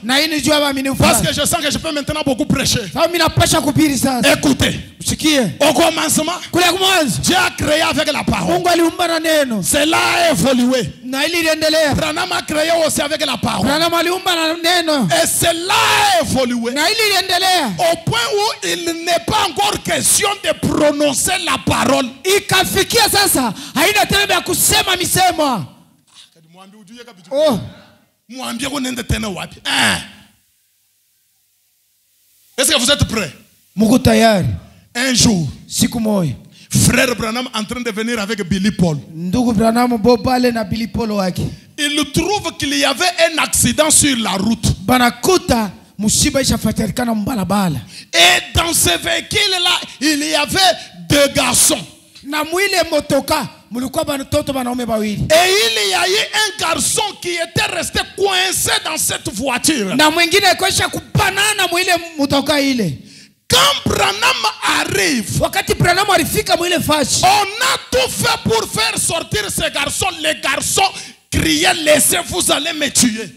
Parce que je sens que je peux maintenant beaucoup prêcher. Écoutez. Au commencement, Dieu a créé avec la parole. Cela a évolué. Branham a créé aussi avec la parole. Et cela a évolué. Au point où il n'est pas encore question de prononcer la parole. Oh. Est-ce que vous êtes prêts? Un jour, frère Branham en train de venir avec Billy Paul. Il trouve qu'il y avait un accident sur la route. Et dans ce véhicule-là, il y avait deux garçons. Et il y a eu un garçon qui était resté coincé dans cette voiture. Quand Branham arrive, on a tout fait pour faire sortir ce garçon. Les garçons criaient, laissez, vous allez me tuer.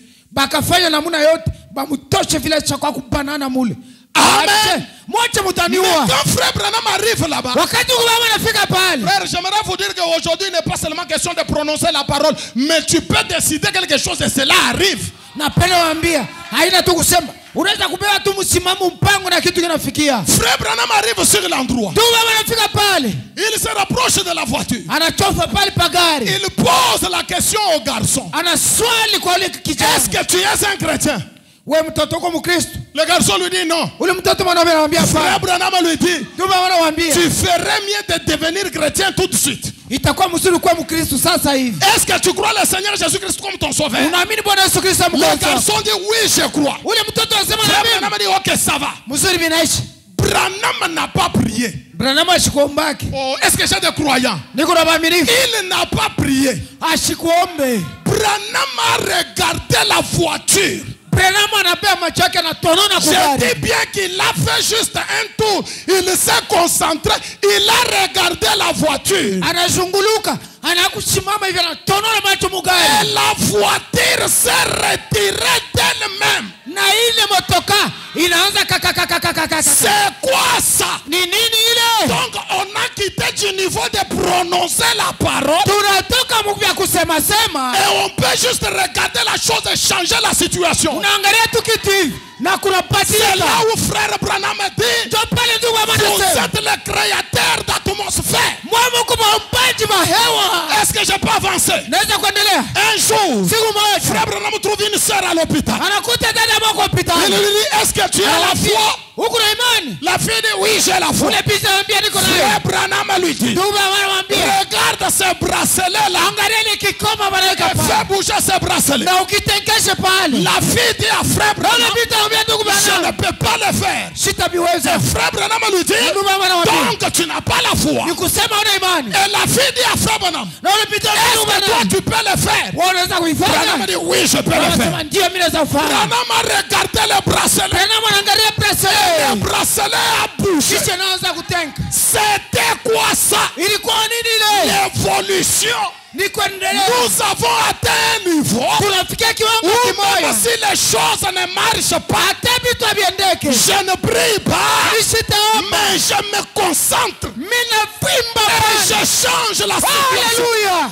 mtoshe vile cha kwa kubanana mule. Amen. Mwache mutaniua. Quand frère Branham arrive là-bas, Wakati kubaba nafika pale. Frère, j'aimerais vous dire qu'aujourd'hui il n'est pas seulement question de prononcer la parole, mais tu peux décider quelque chose et cela arrive. Napenda waambia, haina tu kusema. Unaweza kupewa tu msimamo mpango na kitu kinafikia. Frère Branham arrive sur l'endroit. Tu baba nafika pale. Il se rapproche de la voiture. Anachofa pale pagari. Il pose la question au garçon. Anaswali kwa yule kijana. Est-ce que tu es un chrétien? Wewe mtoto wako Mkristo? Le garçon lui dit non. Ule mtoto mwanaume anamwambia Frère Branham lui dit, tu baba anawaambia, tu ferais mieux de devenir chrétien tout de suite. itakuwa mzuri kuwa Mkristo sasa hivi. Est-ce que tu crois le Seigneur Jésus-Christ comme ton sauveur? Unaamini Bwana Yesu Kristo Le mkono? garçon dit oui, je crois. Ule mtoto anasema Frère naamini. Branham dit ok, ça va. Mzuri binaishi. Branham n'a pas prié. Branham ashikuombaki. Oh, est-ce que j'ai des croyants? Niko na waaminifu. Il n'a pas prié. Ashikuombe. Branham a regardé la voiture. Branham anapea macho yake na tonona Je kugari. dis bien qu'il a fait juste un tour. Il s'est concentré. Il a regardé la voiture. Anazunguluka, anakusimama hivi na tonona macho mugari. Et la voiture s'est retirée d'elle-même. Na ile motoka inaanza kakakakakakaka. C'est quoi ça? Ni nini ile? Donc on a quitté du niveau de prononcer la parole. Tunatoka muvya kusema sema. Et on peut juste regarder la chose et changer la situation. Unaangalia tu kitu hivi na kunapatia. C'est là où frère Branham dit, Ndio pale ndugu wa vous manasema. êtes le créateur d'atmosphère. Mwamu kumaumbaji wa hewa. Est-ce que je peux avancer? Naweza kuendelea? Un jour, Siku moja frère Branham trouve une sœur à l'hôpital. anakuta dada mwako Il hospitali. lui dit, est-ce que tu as la foi? Huko na imani? La fille dit, oui, j'ai la foi. Ule pisa anambia niko nayo. Frère Branham lui dit, Ndugu anamwambia, regarde ces bracelets-là. angalia ile kikoma wanaweka Et fais pale. bouger ces bracelets. Na ukitengeshe pale. La fille dit à frère Ule Branham, pisa anambia ndugu je bana. ne peux pas le faire. Sitabiweza. Frère Branham lui dit, Ndugu anamwambia, donc tu n'as pas la foi. nikusema una imani. Et la fille dit à frère Branham, Na ule pisa est-ce ndugu que toi bana. tu peux le faire? Wewe unaweza kuifanya? Branham dit, oui, je peux le faire. Anasema ndio mimi naweza kufanya. Branham a regardé les bracelets. Branham anaangalia Les bracelet. bracelets a bougé. Kisha anaanza kutenka. C'était quoi ça? Ilikuwa nini ile? L'évolution. Ni kuendelea. Nous avons atteint un niveau Tunafikia kiwango où même kimoja. si les choses ne marchent pas, Hata vitu haviendeke. je ne prie pas, Nisitaomba. mais je me concentre Mimi navimba et pale. je change la situation. Haleluya.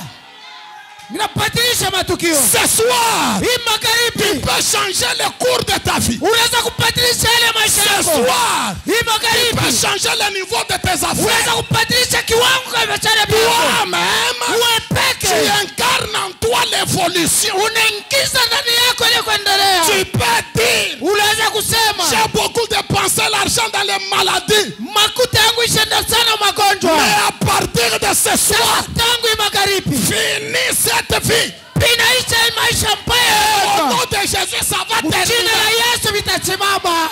Ninabadilisha matukio. Ce soir, Hii tu magharibi peux changer le cours de ta vie. unaweza kubadilisha ile maisha Ce yako. soir, Hii tu peux magharibi changer le niveau de tes unaweza affaires. kubadilisha kiwango cha biashara yako. Toi-même, Wewe tu peke incarnes en toi l'évolution. unaingiza ndani yako ile kuendelea. Tu peux dire, Unaweza kusema j'ai beaucoup dépensé l'argent dans les maladies. makuta yangu ishenda sana magonjwa. Mais à partir de ce soir, Tangu hii magharibi finis cette vie. inaisha hii maisha Au mbaya. nom de Jésus, ça va Jina terminer. la Yesu vitasimama.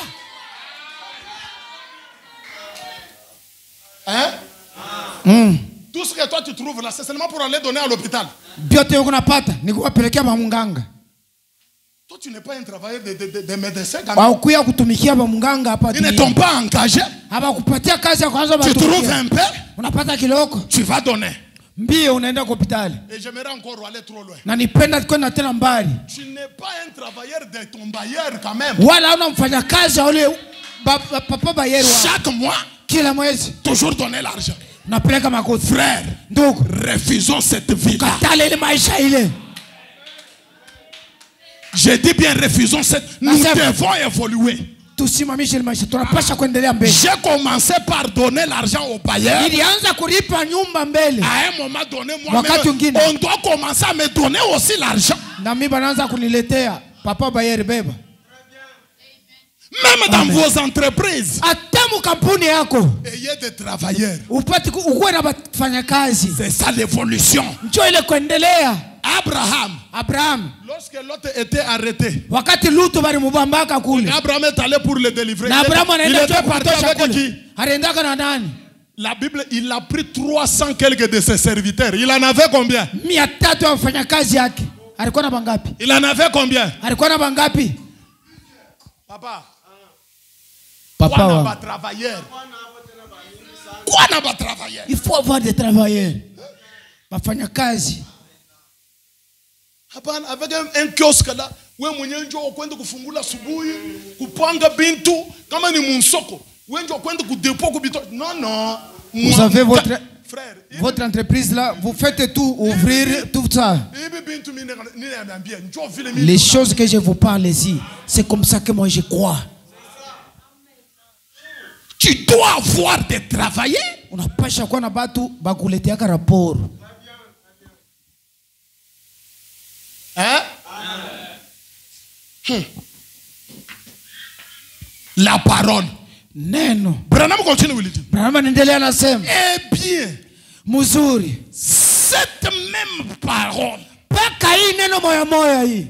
Hein? Tout ce que toi tu trouves là, c'est seulement pour aller donner à l'hôpital. Vyote huko napata ni kuwapelekea ba munganga. Toi, tu n'es pas un travailleur de médecin. Quand même. Haukuya kutumikia ba munganga hapa Ils ne duniani. t'ont pas engagé. Hawakupatia kazi ya kwanza Tu trouves batumikia. un peu, Unapata kiloko. tu vas donner. Mbio unaenda kwa hospitali. Et j'aimerais encore aller trop loin. Na nipenda kwenda tena mbali. Tu n'es pas un travailleur de ton bailleur quand même. Wala una mfanyakazi wa ule papa bayeri wa. Chaque mois, Kila mwezi toujours donner l'argent. napeleka makuti. Frère, Ndugu, refusons cette vie-là. katale ile maisha ile. Je dis bien refusons cette. Nous devons évoluer. Tusimamishe ile maisha. Tunapasha kuendelea mbele. J'ai commencé par donner l'argent au bailleur. Nilianza kulipa nyumba mbele. À un moment donné, Wakati mwingine. moi-même, on doit commencer à me donner aussi l'argent. Na mimi banaanza kuniletea papa bayeri beba. Même dans vos entreprises, Hata mu kampuni yako ayez des travailleurs. upate ukuwe na wafanyakazi. C'est ça l'évolution. Njoo ile kuendelea. Abraham, lorsque Lot était arrêté, Wakati Lutu bali mubambaka kule. Abraham est allé pour le délivrer. Na Abraham Il anaenda était parti kutosha avec kule. qui? Aliendaka na nani? La Bible, il a pris 300 quelques de ses serviteurs. Il en avait combien? 300 ya wafanyakazi yake. Alikuwa na bangapi? Il en avait combien? Alikuwa na bangapi? Papa. Papa Quoi n'a wa. pas travailleur? Quoi n'a pas travailleur? Il faut avoir des travailleurs. Wafanyakazi. Avec un kiosque là, où mwenye njo kwenda kufungula subuhi, kupanga bintu, kama ni munsoko, où njo kwenda kudepo kubito. Non. Vous avez votre entreprise là, vous faites tout, ouvrir tout ça. Les choses que je vous parle ici, c'est comme ça que moi je crois. Tu dois avoir de travailler. On n'a pas chaque fois batu bakuletea ka rapport. Hein? La parole. Neno. Branham continue with it. Branham anaendelea anasema. Eh bien, mzuri. Cette même parole. Paka hii neno moya moya hii.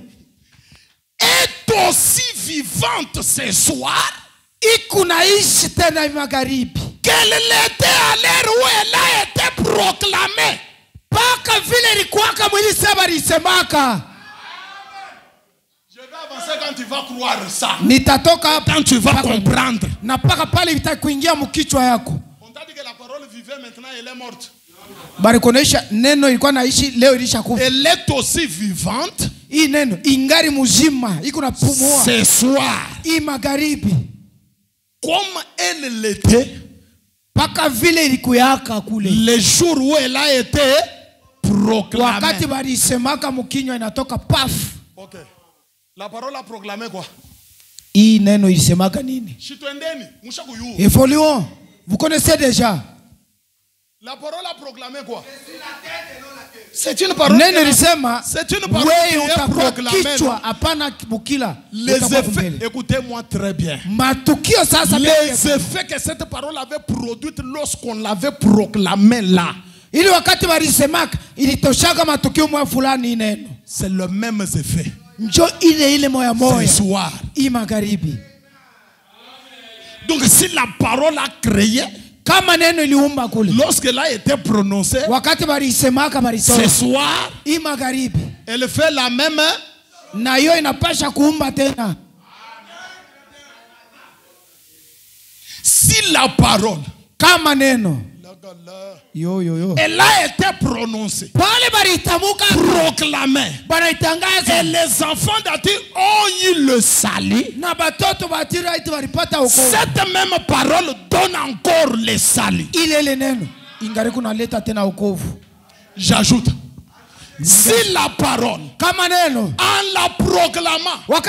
Est aussi vivante ce soir. Ikunaishi tena magharibi. Qu'elle l'était à l'heure où elle a été proclamée. Paka vile ilikuwa kama ilisema lisemaka. Je vais avancer quand tu vas croire ça. Nitatoka hapa quand tu vas comprendre. Na paka pale itakuingia mkichwa yako. On t'a dit que la parole vivait, maintenant elle est morte. Bari kuonesha neno ilikuwa naishi leo ilishakufa. Elle est aussi vivante. Hii neno ingari mzima, iko na pumua. Ce soir. Hii magharibi. Comme elle l'était. Paka vile ilikuyaka kule. Le jour où elle a été proclamée. Wakati bari semaka mkinywa inatoka paf. OK. La parole a proclamé quoi? Hii neno ilisemaka nini? Shitwendeni, mushakuyu. Evoluons. Vous connaissez déjà. La parole a proclamé quoi? C'est une parole. Neno ilisema. C'est une parole qui est proclamée. Kichwa hapana mukila. Les effets, écoutez-moi très bien. Matukio sasa. Les effets que cette parole avait produit lorsqu'on l'avait proclamé là. Ili wakati walisemaka ilitoshaka matukio mwa fulani neno. C'est le même effet. Njo ile moya moya. Ce soir. I magharibi. Donc si la parole a créé, kama neno iliumba kule, lorsqu'elle a été prononcée, wakati walisemaka walitoa, ce soir, I magharibi, elle fait la même, na hiyo inapasha kuumba tena. Si la parole, kama neno, elle a été prononcée, proclamée, et les enfants d'Ati ont eu le salut. Cette même parole donne encore le salut. J'ajoute, si la parole, en la proclamant, a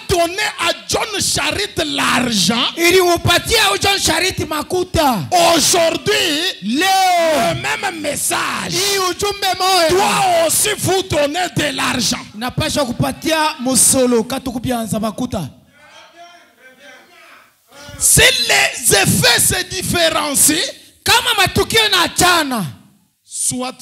donné à John Charit l'argent, aujourd'hui, le même message doit aussi vous donner de l'argent. Si les effets se différencient, soit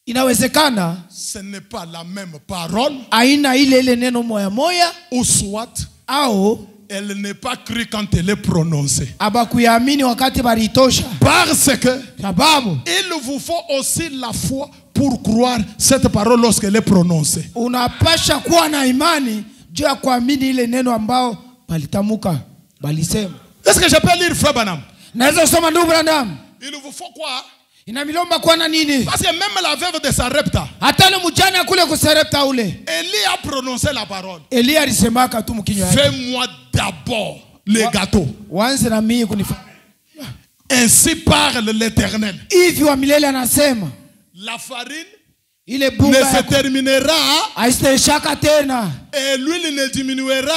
inawezekana ce n'est pas la même parole, aina ile neno moya moya, ou soit au elle n'est pas crue quand elle est prononcée. Abakuyamini wakati baritosha. Parce que sababu il vous faut aussi la foi pour croire cette parole lorsqu'elle est prononcée. Unapasha kuwa na imani juu ya kuamini ile neno ambao balitamuka balisema. Est-ce que je peux lire Frère Branham? Naweza soma ndugu Branham. Il vous faut quoi? Inamilomba kwa na nini? Parce que même la veuve de Sarepta, hata le mjane kule ku Sarepta ule, Élie a prononcé la parole. Élie alisemaka tu mkinywa yake, fais-moi d'abord le gâteau. Wanze na mimi kunifanya. Ainsi parle l'Éternel. Hivi wa milele anasema, la farine ile bunga ne se terminera, haisteshaka tena, et l'huile ne diminuera,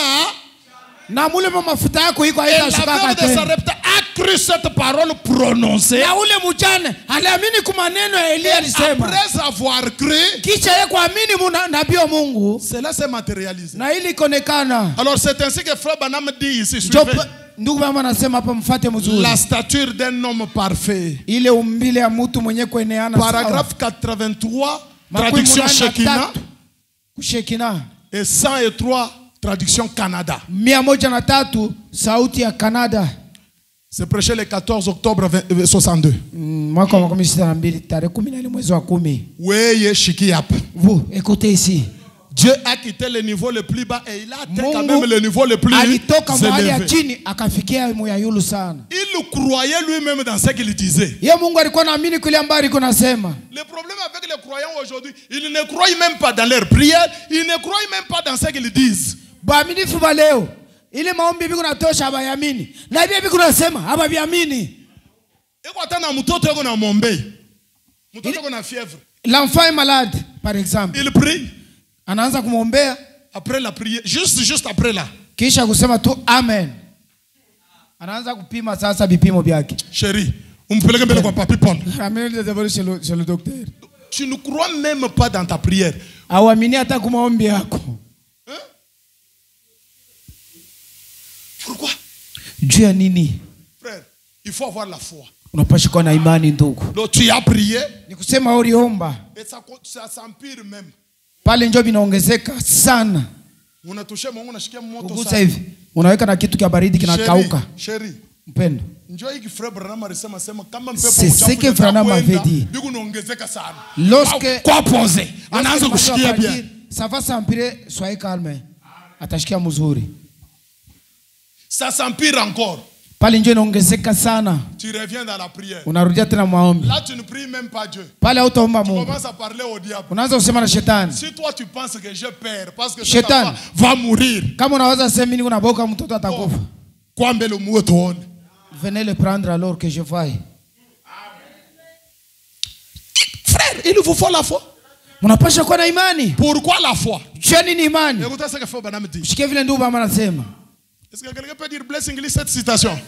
na mule mafuta yako iko haitashukaka tena. La veuve de Sarepta a cru cette parole prononcée. Na ule mjane aliamini kwa maneno ya Elia alisema. Après avoir cru, kisha yeye kuamini nabii wa Mungu, cela s'est matérialisé. Na ili konekana. Alors c'est ainsi que Frère Branham dit ici, suivez. Ndugu mama anasema hapa mfuate mzuri. La stature d'un homme parfait. Ile umbile ya mtu mwenye kueneana sawa. Paragraphe 83, traduction Shekina. Shekina. Et 103, traduction Canada. 103 sauti ya Canada. C'est prêché le 14 octobre 62. Mwaka wa 12 tarehe 14 mwezi wa 10. Weye shiki hapa. Vous écoutez ici. Dieu a quitté le niveau le plus bas et il a atteint quand même le niveau le plus élevé. Il croyait lui-même dans ce qu'il disait. Le problème avec les croyants aujourd'hui, ils ne croient même pas dans leur prière, ils ne croient même pas dans ce qu'ils disent. L'enfant est malade, par exemple. Il prie. Anaanza kumwombea. Après la prière, juste après là. Kisha kusema tu amen. Anaanza kupima sasa vipimo vyake. Chérie, umpeleke mbele kwa Papi Paul. Ameni d'abord chez le docteur. Tu ne crois même pas dans ta prière. Hauamini hata kwa maombi yako. Pourquoi? Juu ya nini? Frère, il faut avoir la foi. Unapaswa kuwa na imani ndugu. Donc tu as prié. Ni kusema uliomba. Et ça s'empire même. Pale njoo vinaongezeka sana. Unatosha Mungu unashikia moto sana. Ugusa hivi. Unaweka na kitu kia baridi kinakauka. Chérie. Mpendo. Njoo hiki frère Branham alisema kama mpepo uchafu. C'est ce que Branham avait dit. Biku unaongezeka sana. Lorsque quoi poser? Anaanza kushikia bien. Ça va s'empirer, soyez calme. Atashikia mzuri. Ça s'empire encore. Pale njoo inaongezeka sana. Tu reviens dans la prière. Unarudia tena maombi. Là tu ne pries même pas Dieu. Pale hautaomba Mungu. Tu commences à parler au diable. Unaanza kusema na shetani. Si toi tu penses que je perds parce que cet enfant va mourir. Kama unawaza sema mimi unaboka mtoto atakufa. Kwa mbele muwe tuone. Venez le prendre alors que je vaille. Frère, il vous faut la foi. Mnapasha kuwa na imani. Pourquoi la foi? Je ni imani. Écoutez ce que Frère Branham dit. Shike vile ndugu mama anasema. Est-ce que quelqu'un peut dire blessing cette citation?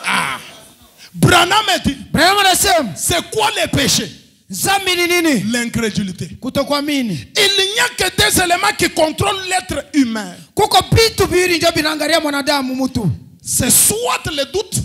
Ah. Branham dit. Branham anasema. C'est quoi les péchés? Zambi ni nini? L'incrédulité. Kutokuamini. Il n'y a que des éléments qui contrôlent l'être humain. Kuko vitu viwili ndio vinaangalia mwanadamu mtu. C'est soit le doute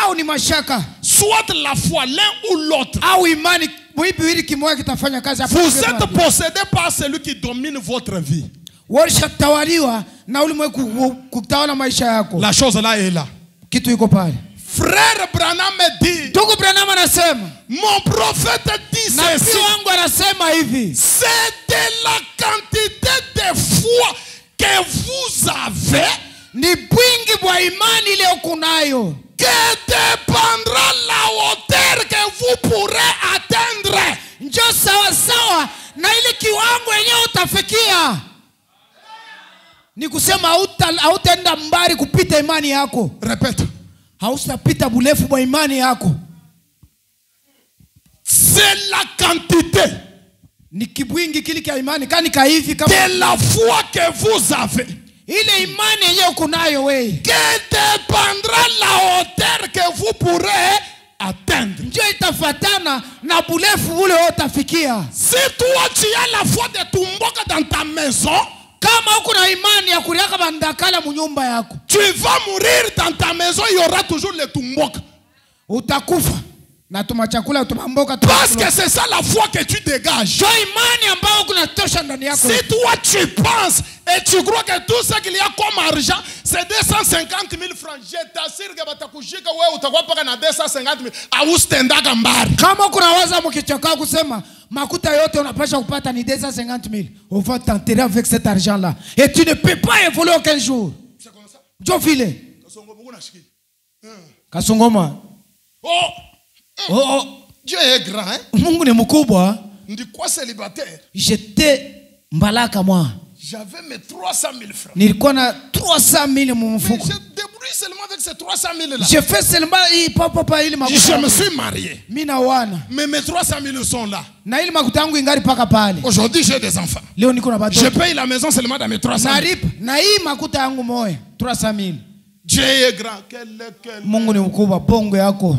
au ni mashaka, soit la foi, l'un ou l'autre. Au imani, viwili kimoja kitafanya kazi hapo. Vous êtes possédé par celui qui domine votre vie. Washatawaliwa na ulimwengu kutawala maisha yako. La chose là est là. Kitu iko pale. Frère Branham dit. Ndugu Branham anasema. Mon prophète dit ceci. Nabii wangu anasema hivi. C'est de la quantité de foi que vous avez. Ni bwingi bwa imani ile ukunayo. Que dépendra la hauteur que vous pourrez atteindre. Njo sawa sawa na ile kiwango yenyewe utafikia. Ni kusema hautaenda mbali kupita imani yako. Répète. Hautapita burefu bwa imani yako. C'est la quantité. Ni kibwingi kile kia imani kani ka hivi kama de la foi que vous avez. Ile imani yenyewe kunayo wewe. Que dépendra la hauteur que vous pourrez atteindre. Ndio itafatana na burefu ule utafikia. Si toi tu as la foi de tumboka dans ta maison, kama uko na imani ya kuliaka bandakala munyumba yako, tu vas mourir dans ta maison, il y aura toujours le tumboka. Utakufa. Na tuma chakula tumamboka. Parce que c'est ça la foi que tu dégages. Ndio imani ambayo kunatosha ndani yako. Si toi tu penses et tu crois que tout ce qu'il y a comme argent c'est 250 000 francs, je t'assure que batakushika wewe utakuwa paka na 250 000 ausitendaka mbali. Kama kuna waza mkichoka kusema makuta yote unapasha kupata ni 250 000, on va t'enterrer avec cet argent là et tu ne peux pas évoluer aucun jour. C'est comme ça. Jo file. Kasongoma. Oh, Dieu est grand, hein? Mungu ni mkubwa. Ndikuwa célibataire. J'étais mbalaka moi. J'avais mes 300 000 francs. Nilikuwa na 300 000 mumufuko. Je débrouille seulement avec ces 300 000 là. Je fais seulement papa ili makuta. Je me suis marié. Mina wana. Mais mes 300 000 sont là. Na ili makuta yangu ingari paka pale. Aujourd'hui j'ai des enfants. Leo niko na batoto. Je paye la maison seulement dans mes 300 000. Na hii makuta yangu moya 300 000. Dieu est grand. Mungu ni mkubwa, bongo yako.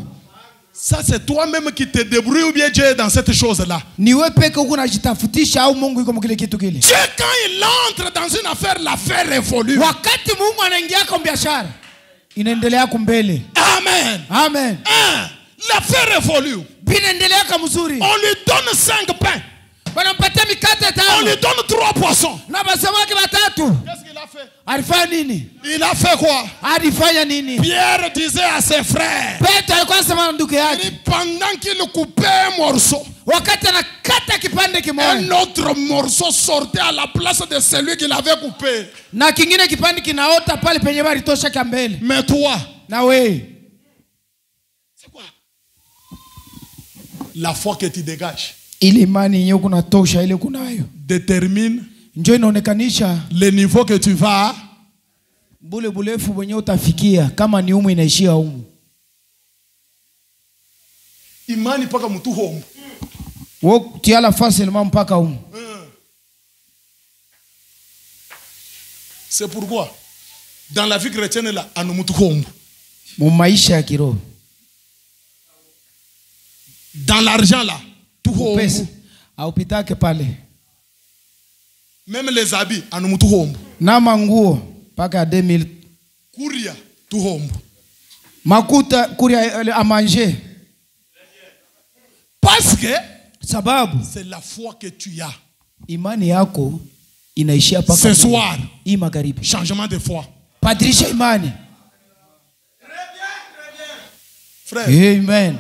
Ça c'est toi-même qui te débrouille ou bien Dieu est dans cette chose-là? Ni wewe peke uko unajitafutisha au Mungu yuko mkile kitu kile? Dieu quand il entre dans une affaire, l'affaire évolue. Wakati Mungu anaingia kwa biashara, inaendelea kumbele. Amen. Amen. L'affaire évolue. Binaendelea kama mzuri. On lui donne 5 pains. Banampatia mikate 5. On lui donne 3 poissons. Na basamaki 3. Qu'est-ce qu'il a fait? Alifanya nini? Il a fait quoi? Alifanya nini? Pierre disait à ses frères, Petro alikuwa anasema na ndugu yake, pendant qu'il coupait un morceau, wakati anakata kipande kimoja, un autre morceau sortait à la place de celui qu'il avait coupé. na kingine kipande kinaota pale penye balitosha kia mbele. Mais toi, Na wewe, c'est quoi? La foi que tu dégages ile imani yenyewe kuna tosha ile kunayo, détermine njoo inaonekanisha le niveau que tu vas. bule bulefu wenyewe utafikia, kama ni umu inaishia umu. Imani paka mtu homo. Wewe tiala facilement mpaka umu. C'est pourquoi dans la vie chrétienne là, anu mtu homo. Mu maisha ya kiroho, Dans l'argent là, tout homo. pesa haupitake pale, Même les habits, anu mtu homo. na manguo paka 2000, Kuria, tout homo. makuta kuria a manger, Parce que sababu c'est la foi que tu as. imani yako inaishia paka Ce soir, hii magharibi. changement de foi. Badilisha imani. Frère, Amen.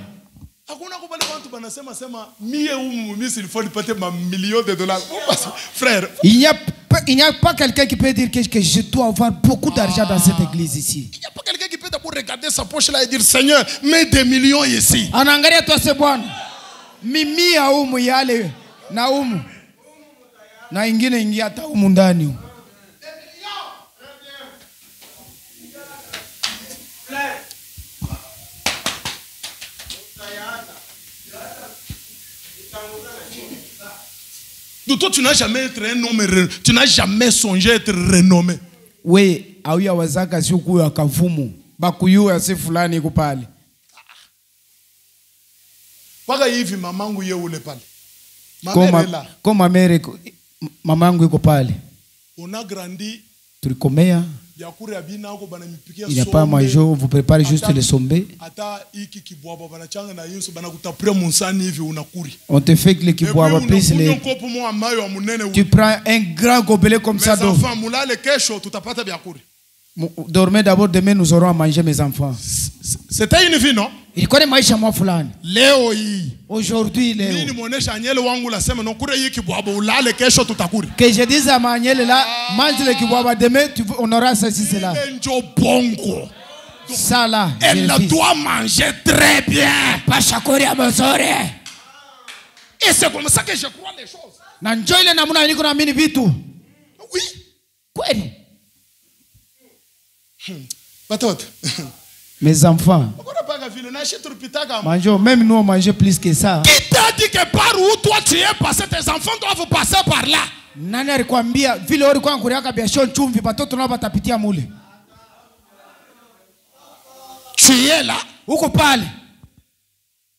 hakuna kubali watu banasema sema mie humu mimi s'il nipate ma millions de dollars. Frère, Il n'y a pas quelqu'un qui peut dire que je dois avoir beaucoup d'argent dans cette église ici. il n'y a pas quelqu'un qui peut d'abord regarder sa poche là et dire Seigneur, mets des millions ici. Anaangalia tu ase Bwana, mimi ya umu yale na umu na ingine ingia hata umu ndani. Donc toi tu n'as jamais été un homme, tu n'as jamais songé être renommé. We auya wazaka si kuyo akavumu bakuyua si fulani iko pale. Paka hivi mamangu yeye ule pale. Mama là. Koma mere mamangu iko pale. On a grandi. Tulikomea. Il n'y a pas à manger, vous préparez juste le sommet. On te fait que le kiboaba plus les... Tu prends un grand gobelet comme ça d'eau. Dormez d'abord, demain nous aurons à manger mes enfants. C'était une vie, non? Il connaît maisha mwa fulani. Leo hii. Aujourd'hui leo. Mimi nimuonesha anyele wangu la sema nokure hii kibwaba ulale kesho tutakuri. Que je dise à Maniel là, mange le kibwaba demain on aura ceci cela. Njo bongo. Ça là. Elle doit manger très bien. Pas chakori à mazore. Et c'est comme ça que je crois les choses. Na njoo ile namuna niko naamini vitu. Oui. Kweli. Batoto. Mes enfants. Mangez, même nous on mange plus que ça. Qui t'a dit que par où toi tu es passé, tes enfants doivent passer par là? Nani alikwambia vile ulikuwa nguriaka biashara chumvi batoto nao batapitia mule? Tu es là. Uko pale.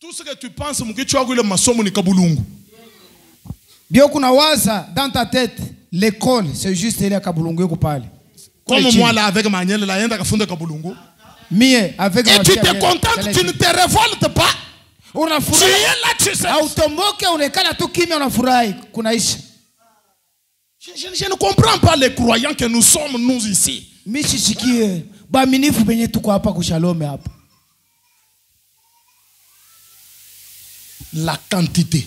Tout ce que tu penses mkichwa wako ile masomo ni kabulungu. Bio kuna waza dans ta tête, l'école c'est juste ile kabulungu uko pale. Comme moi là avec Maniel là yenda kafunda kabulungu. Mie avec et tu te contentes, tu ne te révoltes pas. Tu es là, tu sais. Automoke unekana tu kimya unafurahi kunaisha. Je ne comprends pas les croyants que nous sommes nous ici. Mishichikie baaminifu benye tuko hapa kushalome hapa. La quantité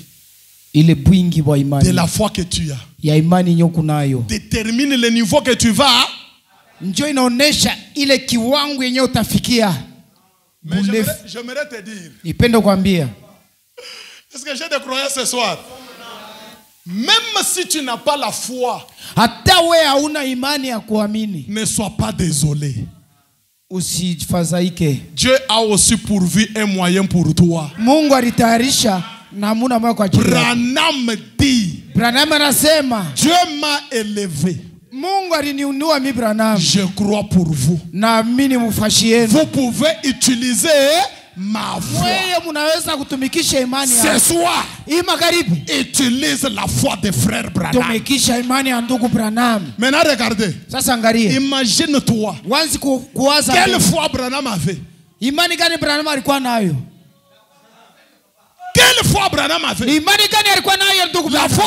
ile bwingi wa imani de la foi que tu as ya imani nyoku nayo détermine le niveau que tu vas. Njoo inaonesha ile kiwango yenye utafikia. Mais j'aimerais te dire. Nipende kuambia. Est-ce que j'ai des croyants ce soir? Même si tu n'as pas la foi, hata wewe hauna imani ya kuamini, ne sois pas désolé. Usifadhaike. Dieu a aussi pourvu un moyen pour toi. Mungu alitayarisha namuna moja kwa ajili. Branham dit. Branham anasema, Dieu m'a élevé. Mungu aliniinua mimi Branham. Je crois pour vous. Naamini mfashi yenu. Vous pouvez utiliser ma foi. Wewe mnaweza kutumikisha imani yako. Ce soir, hii magharibi, utilise la foi de frère Branham. Tumikisha imani ya ndugu Branham. Maintenant regardez. Sasa angalia. Imagine-toi. Wanzi kuwaza. Quelle foi Branham avait? Imani gani Branham alikuwa nayo? Quelle foi Branham avait? Imani gani alikuwa nayo ndugu? La foi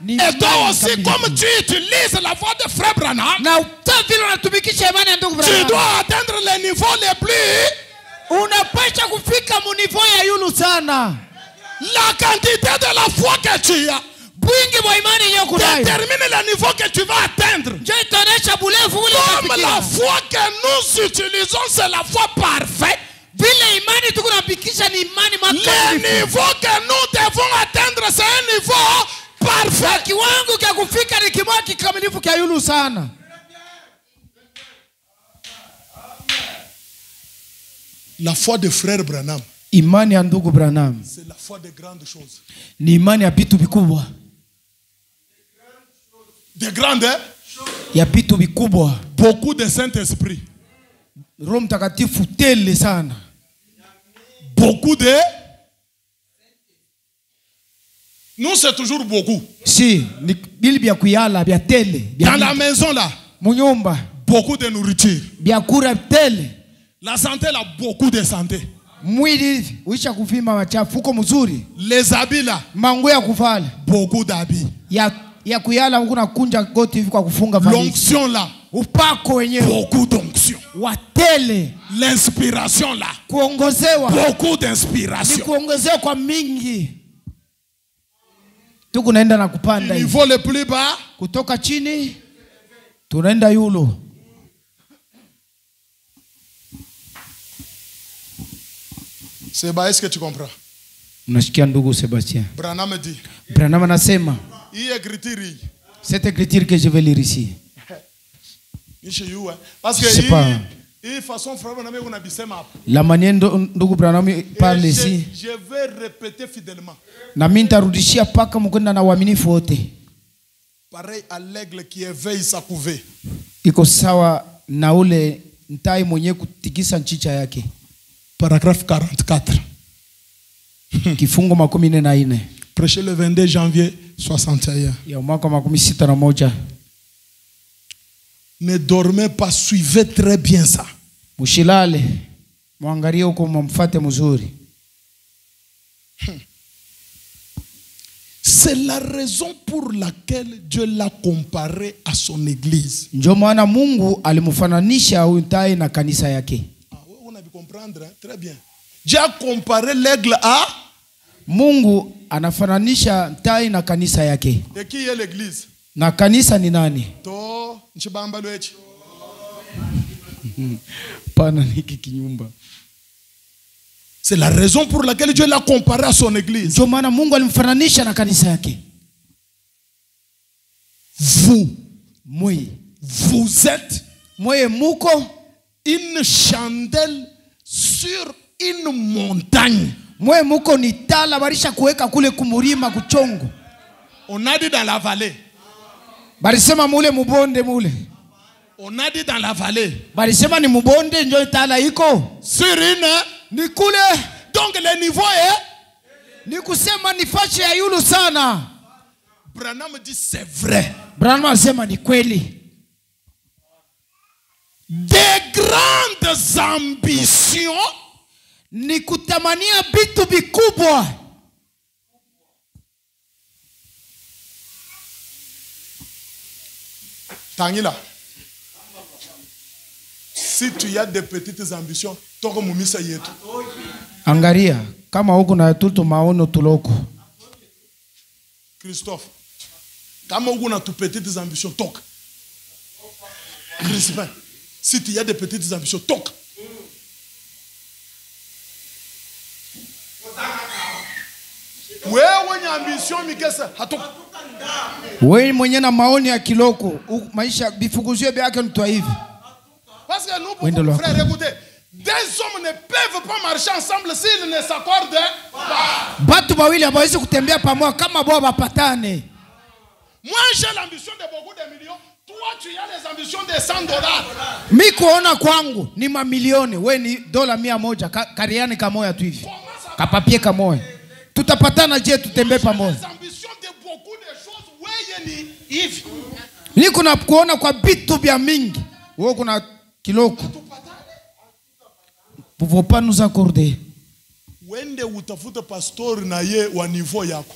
Et toi aussi, comme tu utilises la voix de Frère Branham, na vile unatumikisha imani ya ndugu tu Branham, dois atteindre les niveaux les plus. unapaswa kufika munivo ya yulu sana. La quantité de la foi que tu as Bwingi wa imani yenyewe kunayo détermine le niveau que tu vas atteindre. ndio itaonesha bulevu ule Comme utafikia. la foi que nous utilisons, c'est la foi parfaite. Vile imani tuko napikisha ni imani Le makamilifu. niveau que nous devons atteindre, c'est un niveau parfait. Kiwango cha kufika ni kiwango kikamilifu cha yulu sana. La foi de Frère Branham, Imani ya ndugu Branham c'est la foi de grandes choses. ni imani ya vitu vikubwa, De grandes, ya vitu vikubwa. beaucoup de Saint-Esprit. Roho Mtakatifu tele sana. Beaucoup de... Nous, c'est toujours beaucoup. Si ni bili bya kuyala bya tele bya Dans la maison, là, munyumba beaucoup de nourriture. bya kura tele. La santé, là, beaucoup de santé. Mwili uisha kuvima machafu uko mzuri. Les habits, là, Manguo ya kuvala beaucoup d'habits. ya kuyala kuna kunja goti hivi kwa kufunga valisi. L'onction, là, Upako wenyewe beaucoup d'onction. watele. L'inspiration, là, Kuongozewa beaucoup ni d'inspiration. kuongozewa kwa mingi. Tukunaenda na kupanda hivi. Niveau le plus bas, Kutoka chini tunaenda yulu. c'est bas, est-ce que tu comprends? Unasikia ndugu Sebastien? Branham me dit, Branham anasema il écriture, cette écriture que je vais lire ici. parce Je sais que pas. il façon frère Branham on a bisema. La manière ndugu Branham parle ici, Je vais répéter fidèlement. na mimi nitarudishia paka mkwenda na uaminifu wote. Pareil à l'aigle qui éveille sa couvée. Iko sawa na ule ntai mwenye kutikisa nchicha yake. Paragraphe 44. Kifungo 14 Prêché le 22 janvier 61. ya mwaka 61. Ne dormez pas, suivez très bien ça. Mushilale, mwangalie huko mumfuate mzuri. C'est la raison pour laquelle Dieu l'a comparé à son église. Ndio maana Mungu alimfananisha huyu ntai na kanisa yake. Ah, on a pu comprendre, hein? Très bien. Dieu a comparé l'aigle à... Mungu anafananisha ntai na kanisa yake. Et qui est l'église? Na kanisa ni nani? To, nchibamba lwechi. Pana niki kinyumba. C'est la raison pour laquelle Dieu l'a comparé à son église. Ndio maana Mungu alimfananisha na kanisa yake. Vous êtes muko une chandelle sur une montagne. muko ni tala barisha kuweka kule kumurima kuchongo. On a dit dans la vallée. Barisema mule mubonde mule. On a dit dans la vallée. Barisema ni mubonde njo tala iko. Sur une... Ni kule. Donc le niveau est... Ni kusema ni fashi ya yulu sana. Branham dit c'est vrai. Branham asema ni kweli. Des grandes ambitions ni kutamania vitu vikubwa. Tangila. Si tu as des petites ambitions, toko mumisa yetu. Angaria kama huko na tutu maono tuloko. Christophe. Kama huko na tu petites ambitions, toka. Crispin. Si tu as des petites ambitions, toka. Wewe wenye ambition mikesa hatoka. Wewe mwenye na maoni ya kiloko, maisha bifukuzio byake mtwa hivi. Parce que nous, frères, écoutez, des hommes ne peuvent pas marcher ensemble s'ils ne s'accordent pas. Batu bawili hawawezi kutembea pamoja kama bwa bapatane. Moi, j'ai l'ambition de beaucoup de millions. Toi, tu as les ambitions de $100. Mimi kuona kwangu ni mamilioni, wewe ni $100 kariani kamoya tu hivi. Kapapie kamoya. Tutapatana je tutembee pamoja? Les ambitions de beaucoup de choses, wewe ni hivi. Ni kuna kuona kwa vitu vya mingi. Wewe kuna kiloko. Pouvons pas nous accorder. Wende utafuta pastor na ye wa niveau yako.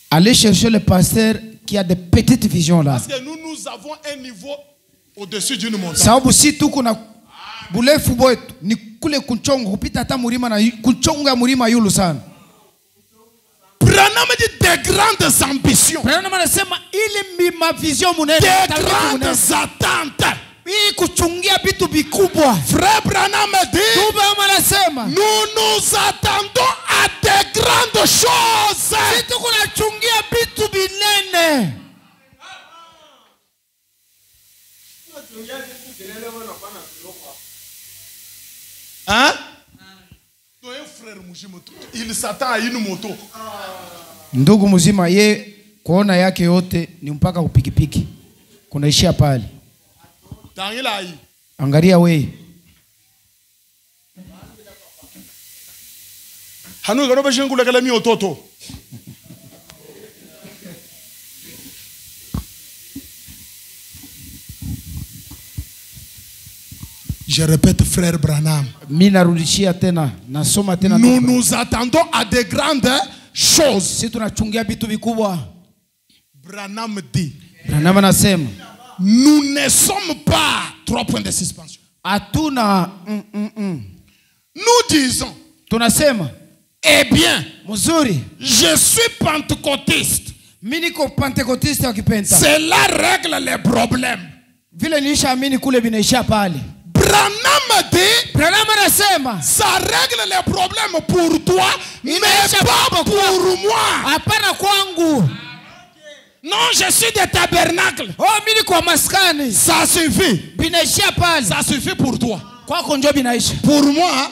Allez chercher le pasteur qui a des petites visions là. Parce que nous avons un niveau au-dessus d'une montagne. Sababu si tu kuna bulefu bwetu ni kule kunchongo kupita hata mlima na kunchonga mlima yulu sana. Branham dit des grandes ambitions. Branham anasema ili ma vision munene des grandes attentes. Ili kuchungia vitu vikubwa. Frère Branham dit nous nous attendons à des grandes choses. Si tu kuna chungia vitu binene. Hein? Il s'attend à une moto. Ndugu mzima ye kuona yake yote ni mpaka kupikipiki. Kunaishia pale. Angalia wewe. Hanu garoba shengula kala mi ototo. Je répète, frère Branham. Nous nous attendons à de grandes choses. Branham dit. Nous ne sommes pas 3 points de suspension. Nous disons. Eh bien, je suis pentecôtiste. Cela règle les problèmes. Branham dit, ça règle les problèmes pour toi, mais pas pour moi. Non, je suis des tabernacles. Ça suffit. Ça suffit pour toi. Pour moi,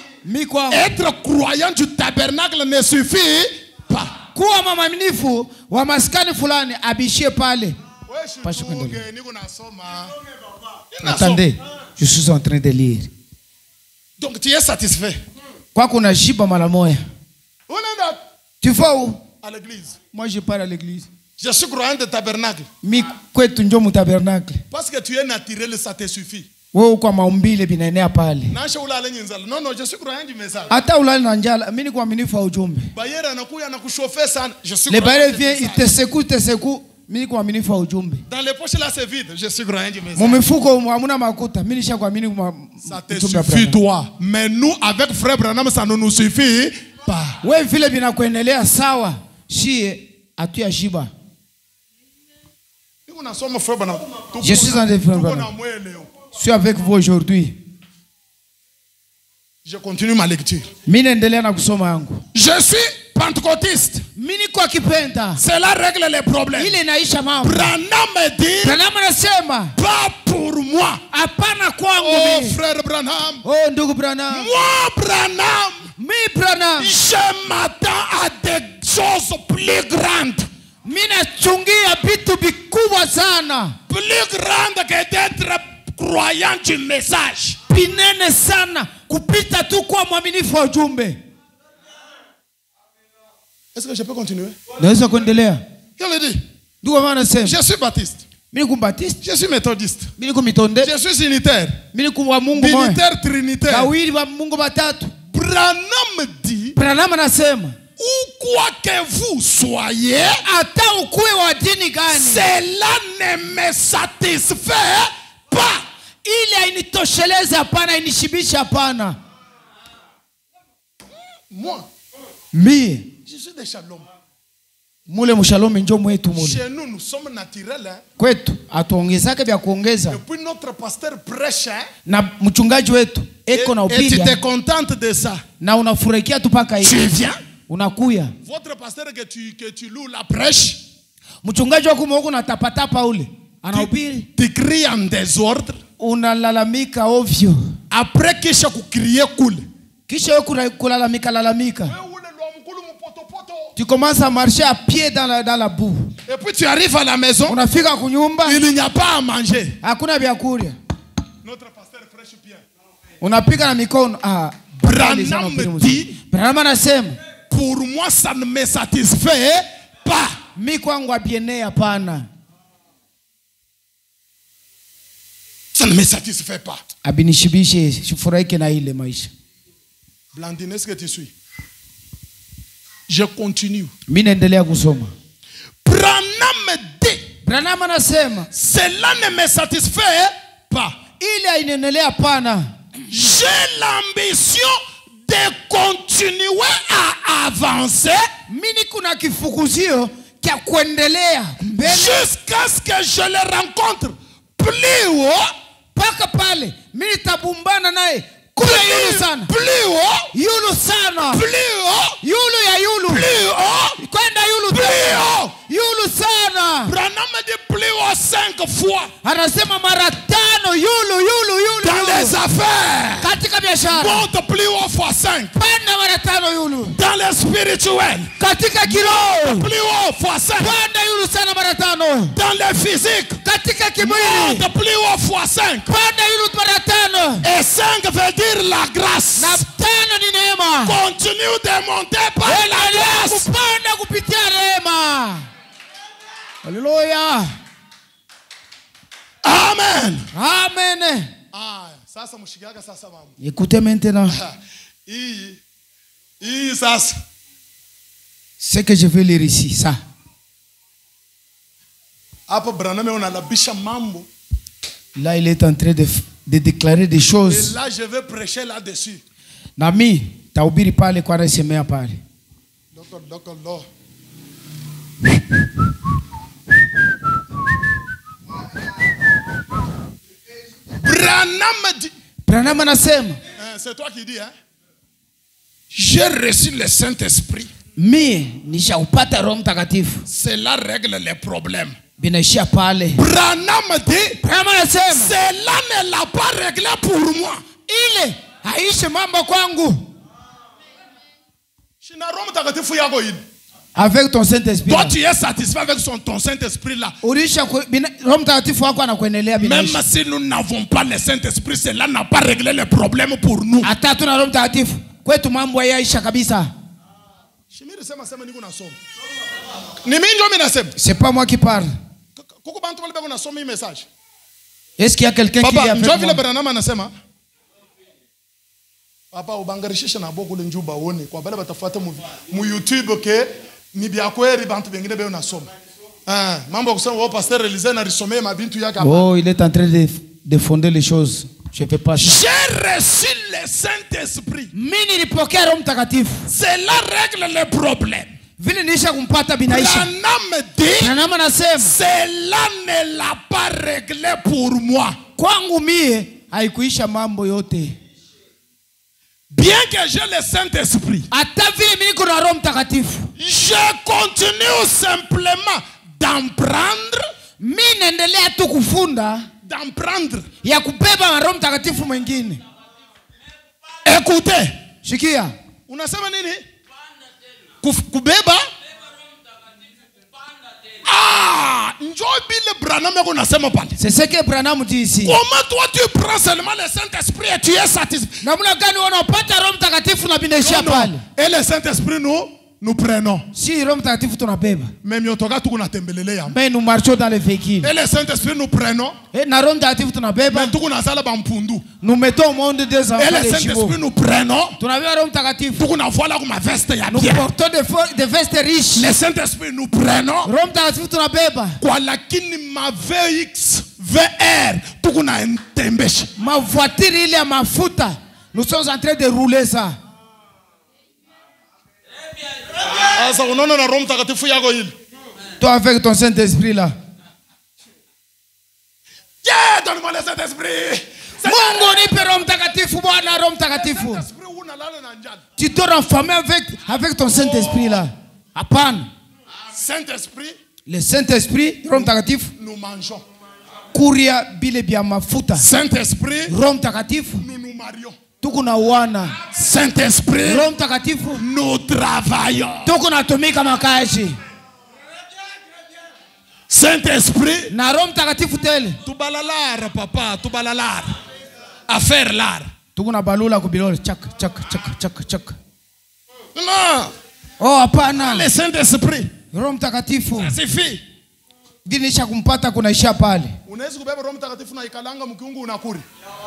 être croyant du tabernacle ne suffit pas. Attendez, je suis en train de lire. Donc tu es satisfait? Tu vas où? À l'église. Moi je pars à l'église. Je suis croyant de tabernacle. Parce que tu es naturel, ça te suffit. Non, non, je suis croyant du message. Le bailleur vient, il te secoue, dans les poches là c'est vide. Je suis croyant du message. Ça te suffit toi. Mais nous avec frère Branham ça ne nous suffit pas. Je suis en train. Je suis avec vous aujourd'hui. Je continue ma lecture. Je suis pentecôtiste. Cela règle les problèmes. Branham dit, pas pour moi. Oh frère Branham. Moi Branham. Je m'attends à des choses plus grandes. Plus grandes que d'être croyant du message. Est-ce que je peux continuer? Je le dis. Je suis baptiste. Je suis méthodiste. Je suis unitaire. Unitaire trinitaire. Branham dit, où quoi que vous soyez, cela ne me satisfait pas. Moi, je suis des shalom. Chez nous, nous sommes naturels. Et puis notre pasteur prêche. Et tu te contentes de ça. Tu viens. Votre pasteur que tu loues la prêche. Tu cries en désordre. Après que je crie cool. Tu commences à marcher à pied dans la boue. Et puis tu arrives à la maison. Il n'y a pas à manger. Notre pasteur prêche bien. Branham dit, pour moi ça ne me satisfait pas. Ça ne me satisfait pas. Blandine, est-ce que tu suis? Je continue. Branham dit, Branham anasema cela ne me satisfait pas. ili ainenelea pana. J'ai l'ambition de continuer à avancer Mimi kuna kifukuzio kia kuendelea mbele jusqu'à ce que je le rencontre plus haut, paka pale mimi tabumbana naye kule yulu sana, plus haut, yulu sana, plus haut, yulu ya yulu, plus haut, kwenda yulu plus tena, haut. yulu sana. Branham dit plus haut 5 fois Anasema mara 5 yulu dans les affaires. katika biashara. Monte plus haut fois 5 Panda mara 5 yulu dans le spirituel. katika kiroho. Plus haut fois 5 Panda yulu sana mara 5 dans le physique. katika kimwili. Monte plus haut fois 5. Panda yulu mara 5 Et 5 veut dire la grâce. na 5 ni neema. Continue de monter par la grâce. Kupanda kupitia neema. Haleluya. Amen. Amen. Ah, sasa mshikiaga sasa mama. Écoutez maintenant Hii sasa. ce que je vais lire ici, ça. Hapo Branham unalabisha mambo. Là, il est en train de déclarer des Et choses. là je vais prêcher là-dessus. Nami, tahubiri pale kwa anasemea pale. Dokolo. Branham dit. Branham anasema, C'est toi qui dis, hein? J'ai reçu le Saint-Esprit. mie nishaupata Roho Mtakatifu. Cela règle les problèmes. Binaishia pale. Branham dit. Branham anasema, Cela ne l'a pas réglé pour moi. ile haishi mambo kwangu. Shina Roho Mtakatifu yako hili. Avec ton Saint-Esprit. Toi tu es satisfait avec ton Saint-Esprit là. Ulisha Roho Mtakatifu wako anakuendelea Même binaisha. si nous n'avons pas le Saint-Esprit, cela n'a pas réglé les problèmes pour nous. Hata tuna Roho Mtakatifu kwetu mambo yaisha kabisa. Shimiri sema niko nasoma. Ni mimi ndio mimi nasema. C'est pas moi qui parle. Kuko bantu wale bako nasoma hii message. Est-ce qu'il y a quelqu'un qui Papa, vient njoo avec vile moi? Branham anasema. Papa ubangarishisha na boko le njuba one kwa bale batafuata mu YouTube ke ni bya kweli bantu bengine beo nasoma. Mambo kusema wao pasteur Elise na risomea mabintu yake hapa. Oh, il est en train de fonder les choses. Je ne fais pas ça. J'ai reçu le Saint-Esprit. Mimi nilipokea Roho Mtakatifu. Cela règle les problèmes. Vile nilisha kumpata binaisha. Branham dit. Branham anasema, Cela ne l'a pas réglé pour moi. kwangu mie haikuisha mambo yote. Bien que j'ai le Saint-Esprit, Hata vile mimi niko na Roho Mtakatifu, je continue simplement d'emprendre, mimi naendelea tu kufunda ya kubeba Roho Mtakatifu mwingine. Écoutez. Shikia. Unasema nini? Kubeba? Ah, njoo bile Branham yako nasema pale. C'est ce que Branham dit ici. Comment toi tu prends seulement le Saint-Esprit et tu es satisfait? Namna gani unapata Roho Mtakatifu na binaisha pale? Et le Saint-Esprit nous prenons. Si Roho Mtakatifu tunabeba. Même yotoka tukunatembelelea. Mais nous marchons dans les véhicules. Et le Saint-Esprit nous prenons. Et na Roho Mtakatifu tunabeba. Mais tukunazala bampundu. Nous mettons au monde des enfants. Et le Saint-Esprit nous prenons. Tunabeba Roho Mtakatifu. Tukunavoila kuma veste ya Nous bien. portons des vestes riches. Le Saint-Esprit nous prenons. Roho Mtakatifu tunabeba. Kwa lakini ma VX VR tukunatembesha. Ma voiture ile ya mafuta. Nous sommes en train de rouler ça. Asa unaona na Roho Mtakatifu yako hili. Toi avec ton Saint-Esprit là. Yeah, donne-moi le Saint-Esprit. Mungu nipe Roho Mtakatifu Bwana, Roho Mtakatifu. Tu te renfermes avec ton Saint-Esprit là. Hapana. Saint-Esprit. Le Saint-Esprit, Roho Mtakatifu. Nous mangeons. Kuria bile bia mafuta. Saint-Esprit. Roho Mtakatifu. Nous nous marions. Tukuna wana. Saint-Esprit. Roho Mtakatifu. Nous travaillons. Tukuna tumika makazi. Saint-Esprit. Na Roho Mtakatifu tele. Tubalalar papa, tubalalar. Affaire lar. Tukuna balula kubilole chak chak chak chak chak. Non. Oh hapana. Le Saint-Esprit. Roho Mtakatifu. Ça suffit. Ginisha kumpata kunaisha pale. Unaweza kubeba Roho Mtakatifu na ikalanga mkiungu unakuri.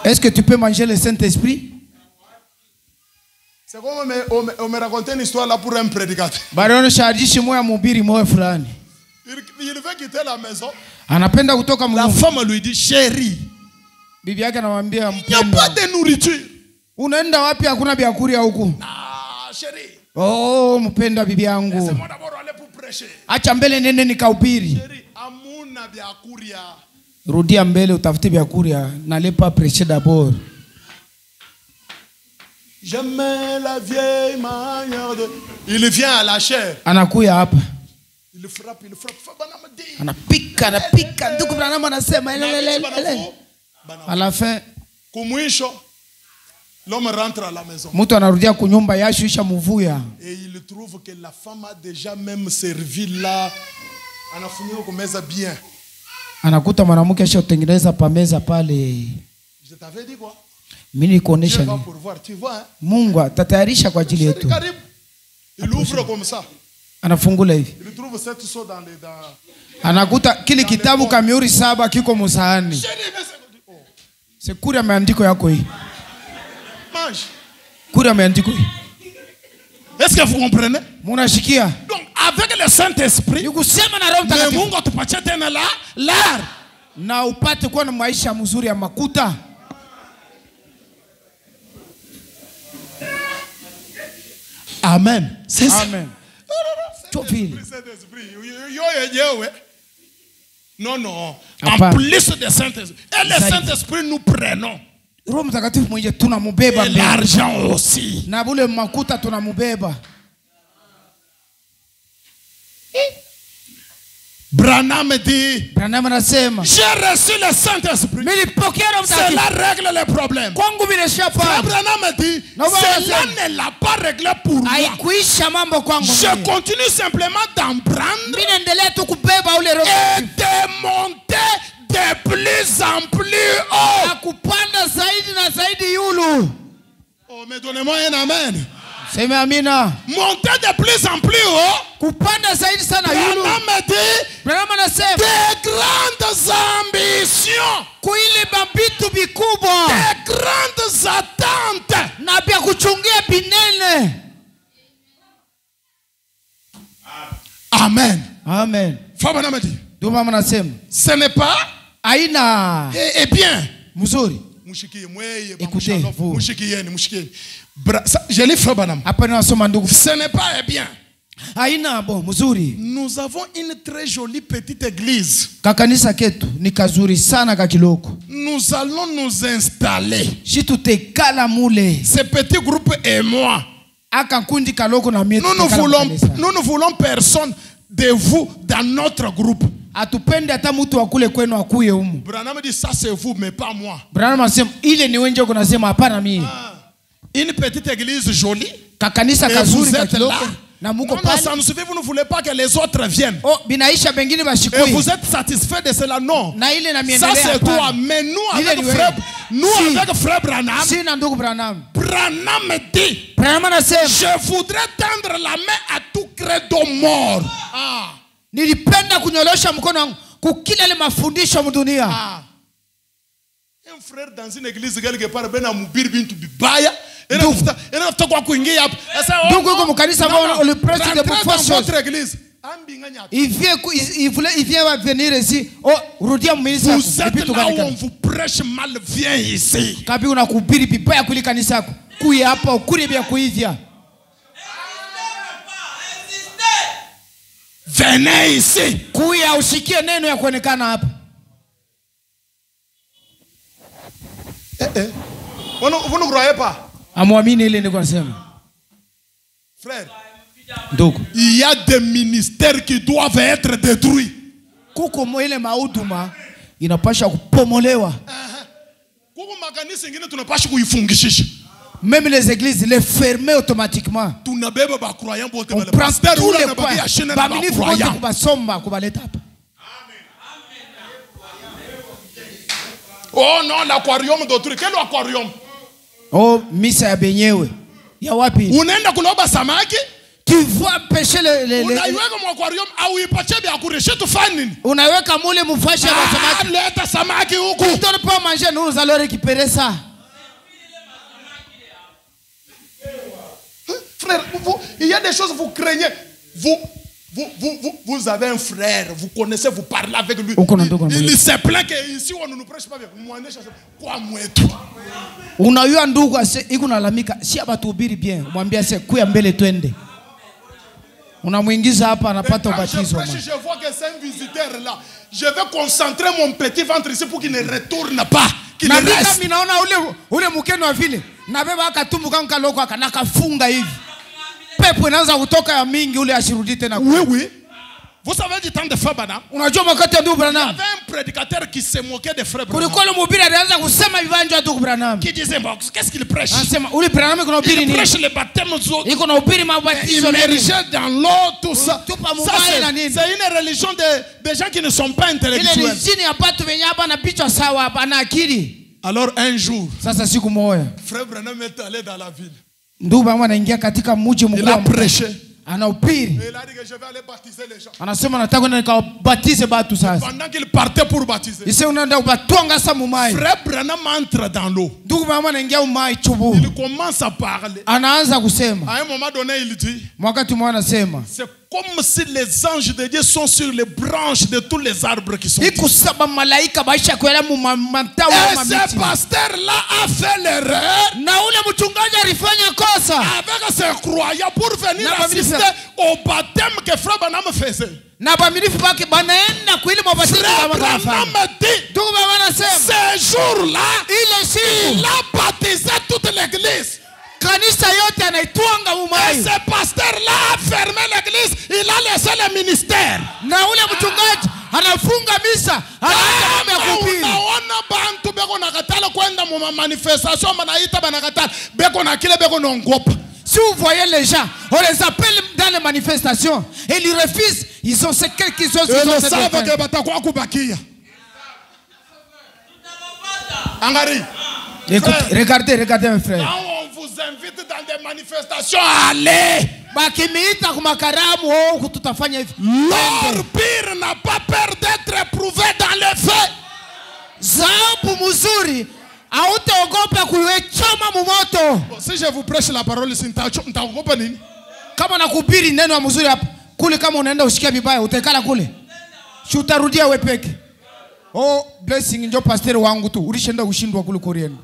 Est-ce que tu peux manger le Saint-Esprit? C'est comme on me racontait une histoire là pour un prédicateur. Barono shadishi moya mubiri moya fulani. Il veut quitter la maison. Anapenda kutoka La mnyumba. femme lui dit, chérie, Bibi yake anamwambia il n'y a pas mpendwa, de nourriture. unaenda wapi? Hakuna vyakula huku. Ah, chérie, Oh, mpendwa bibi yangu, laissez-moi d'abord aller pour prêcher. acha mbele nende nikahubiri. Chérie, amuna vyakuria. Rudia mbele utafute vyakula, nalepa prêcher d'abord. J'aime la vieille manière de... Il vient à la chair. Anakuya hapa. Il frappe. Banama dit. Anapika. Ndugu Branham anasema ele. À la fin, Kumwisho, l'homme rentre à la maison. mtu anarudia kunyumba yashu isha muvuya. Et il trouve que la femme a déjà même servi là. Anafunia kumeza bien. Anakuta mwanamke asha utengeneza pameza pale. Je t'avais dit quoi? Mimi nikuonesha Dieu va nini? pourvoir, tu vois, hein? Mungu atatayarisha kwa ajili yetu. Karibu. Il ouvre comme ça. Anafungula hivi. Il trouve 7 sauts dans les dents. Anakuta kile kitabu kamiuri 7 kiko msahani. Sekuri ameandiko yako hii. Mange. Kuri ameandiko hii. Est-ce que vous comprenez? Munashikia? Donc, avec le Saint-Esprit, Nikusema na Roho mais Mtakatifu Mungu atupatie tena l'art. na upate kuwa na maisha mzuri ya makuta. Amen. C'est ça. Amen. Saint-Esprit. Non. En Apana. plus de Saint-Esprit. Et le Zaidi. Saint-Esprit, nous prenons. Roho Mtakatifu mwenye tunamubeba Et mbele. l'argent aussi. Na bule makuta tunamubeba. Branham dit, Branham anasema, j'ai reçu le Saint-Esprit. nilipokea Roho Cela Mtakatifu. règle les problèmes. Kwangu vilishia Frère pale. Branham dit, Non, mais cela c'est- ne l'a pas réglé pour moi. Haikuisha mambo kwangu. Je mimi. continue simplement d'en prendre Mimi naendelea tu kubeba ule Roho et Mtakatifu. de monter de plus en plus haut. Na kupanda zaidi na zaidi yulu. Oh, mais donnez-moi un amen. Sema amina. Monter de plus en plus haut. Kupanda zaidi sana yulu. Branham dit, Branham anasema, de grandes ambitions, kuile mabitu vikubwa de grandes attentes. na pia kuchungia binene. Amen. Amen. Frère Branham dit, Ndio mama anasema, ce n'est pas, aina et bien, mzuri. Écoutez, vous. Je lis Frère Branham. Hapa ninasoma ndugu. Ce n'est pas et bien. Aina bon mzuri. Nous avons une très jolie petite église. Kakanisa ketu ni kazuri sana kakiloko. Nous allons nous installer. Shi tutekala mule. Ce petit groupe et moi. Aka kundi kaloko na mietu. Nous ne voulons personne de vous dans notre groupe. Atupende hata mtu wa kule kwenu akuye humu. Branham dit ça c'est vous mais pas moi. Branham anasema ile ni wenje kunasema hapana mimi. Une petite église jolie. Kakanisa Et kazuri vous êtes kakiloko. là. Na muko Non, pale. ça nous suffit, vous ne voulez pas que les autres viennent. Oh, binaisha bengine Et bashikui. vous êtes satisfait de cela? Non. Na ile na Ça miendelea c'est hapana. toi. Mais nous Il avec est frère, Si. avec frère Branham, Si na ndugu Branham. Branham dit, Branham anasema, je voudrais tendre la main à tout credo mort. Ah. nilipenda kunyolosha mkono wangu kukila ile mafundisho mdunia. Ah. Un frère dans une église quelque part ben amubiri bintu bibaya. Ena kwa kuingia hapo. Ndugu yuko mkanisa ambao le prêtre de dans votre Bofos. église. Il vient venir ici. Oh, rudia mminisa. Vous êtes là où on vous prêche mal, viens ici. Kabi unakuhubiri bibaya kuli kanisa yako. Kuya hapa ukuri bia kuivya. Venez ici. Kuya usikie neno ya kuonekana hapa. Vous ne croyez pas? Amwamini ile niko nasema. Frère, ndugu, il y a des ministères qui doivent être détruits. Kuko ile mahuduma inapasha kupomolewa. Kuko makanisa ingine tunapasha kuifungishisha. Même les églises les fermer automatiquement. Tunabeba ba croyants bote On bale. prend Pasteur tous ula les na points. babi ashene na ba Baminifu wote croyants. kubasomba kubaleta hapa. Oh non, l'aquarium d'autrui. Quel aquarium? Oh, misa ya benyewe. Ya wapi? Unaenda kuloba samaki? Tu vas pêcher Unaiweka mu aquarium au ipache bya kurisha tufanye nini? unaweka mule mufashe ya samaki. Leta samaki huku. Tu ne peux pas manger, nous allons récupérer ça. Frère, il y a des choses vous craignez. Vous avez un frère, vous connaissez, vous parlez avec lui. Il se plaint que ici on ne nous prêche pas bien. Quoi moi toi? Unajua ndugu iko nalalamika si abatuhubiri bien. Mwambie ase kuya mbele twende. Unamuingiza hapa anapata ubatizo. Je vois que c'est un visiteur là. Je vais concentrer mon petit ventre ici pour qu'il ne retourne pas. Qu'il ne reste. Mimi naona ule mkeno wa vile. Nabeba akatumbu kama kaloko akanakafunga hivi. Pepo inaanza kutoka ya mingi ule ashirudi tena. Oui, oui. Vous savez du temps de Frère Branham? Unajua wakati wa ndugu Branham. Il y avait un prédicateur qui se moquait de Frère Branham. Kulikuwa mhubiri alianza kusema vivanjo wa ndugu Branham. Qui disait qu'est-ce qu'il prêche? Anasema ule Branham kuna hubiri nini? Il prêche le baptême aux iko na hubiri mabatizo immergé dans l'eau tout ça. C'est une religion de gens qui ne sont pas intellectuels. Ile dini ya watu wenye hapa na picha sawa hapa na akili. Alors un jour, sasa siku moja, Frère Branham est allé dans la ville. Ndugu Branham anaingia katika mji mkubwa. Il a prêché. Anahubiri. Il a dit que je vais aller baptiser les gens. Anasema nataka kwenda nikabatize watu sasa. Pendant qu'il partait pour baptiser. Ise unaenda kubatwanga sa mumai. Frère Branham entre dans l'eau. Ndugu Branham anaingia umai chubu. Il commence à parler. Anaanza kusema. À un moment donné il dit. Wakati mmoja anasema. C'est comme si les anges de Dieu sont sur les branches de tous les arbres qui sont. Iko saba malaika baisha kwela mu matawi ya miti. Et ce pasteur là a fait l'erreur. Na ule mchungaji alifanya kosa. Avec ses croyants pour venir assister au baptême que Frère Branham faisait. Na bamilifu bake banaenda kuili mabatizo kama Frère Branham dit. Ndugu Branham anasema. Ce jour-là, il a baptisé toute l'église. Kanisa yote anaitwanga umai. Et ce pasteur-là a fermé l'église, il a laissé le ministère. Na ule mchungaji anafunga misa, anaanza kuhubiri. Unaona bantu beko nakatala kwenda mu manifestation banaita banakatala. Beko na kile beko nongopa. Si vous voyez les gens, on les appelle dans les manifestations et ils refusent, ils ont ce quelque chose ils le savent que batakuwa kubakia. Angari. Regardez mes frères. Quand on vous invite dans des manifestations, allez. Bakimiita kumakaramu au tutafanya hivi. Leur pire n'a pas peur d'être éprouvé dans les faits. Zabu mzuri hautaogopa kuchoma moto. Si je vous prêche la parole, nitaogopa nini? Kama nakuhubiri neno la mzuri hapa, kule kama unaenda usikia vibaya, utakala kule. Si utarudia wewe peke. Oh, blessing ndio pastor wangu tu. Ulishaenda kushindwa kule Korean.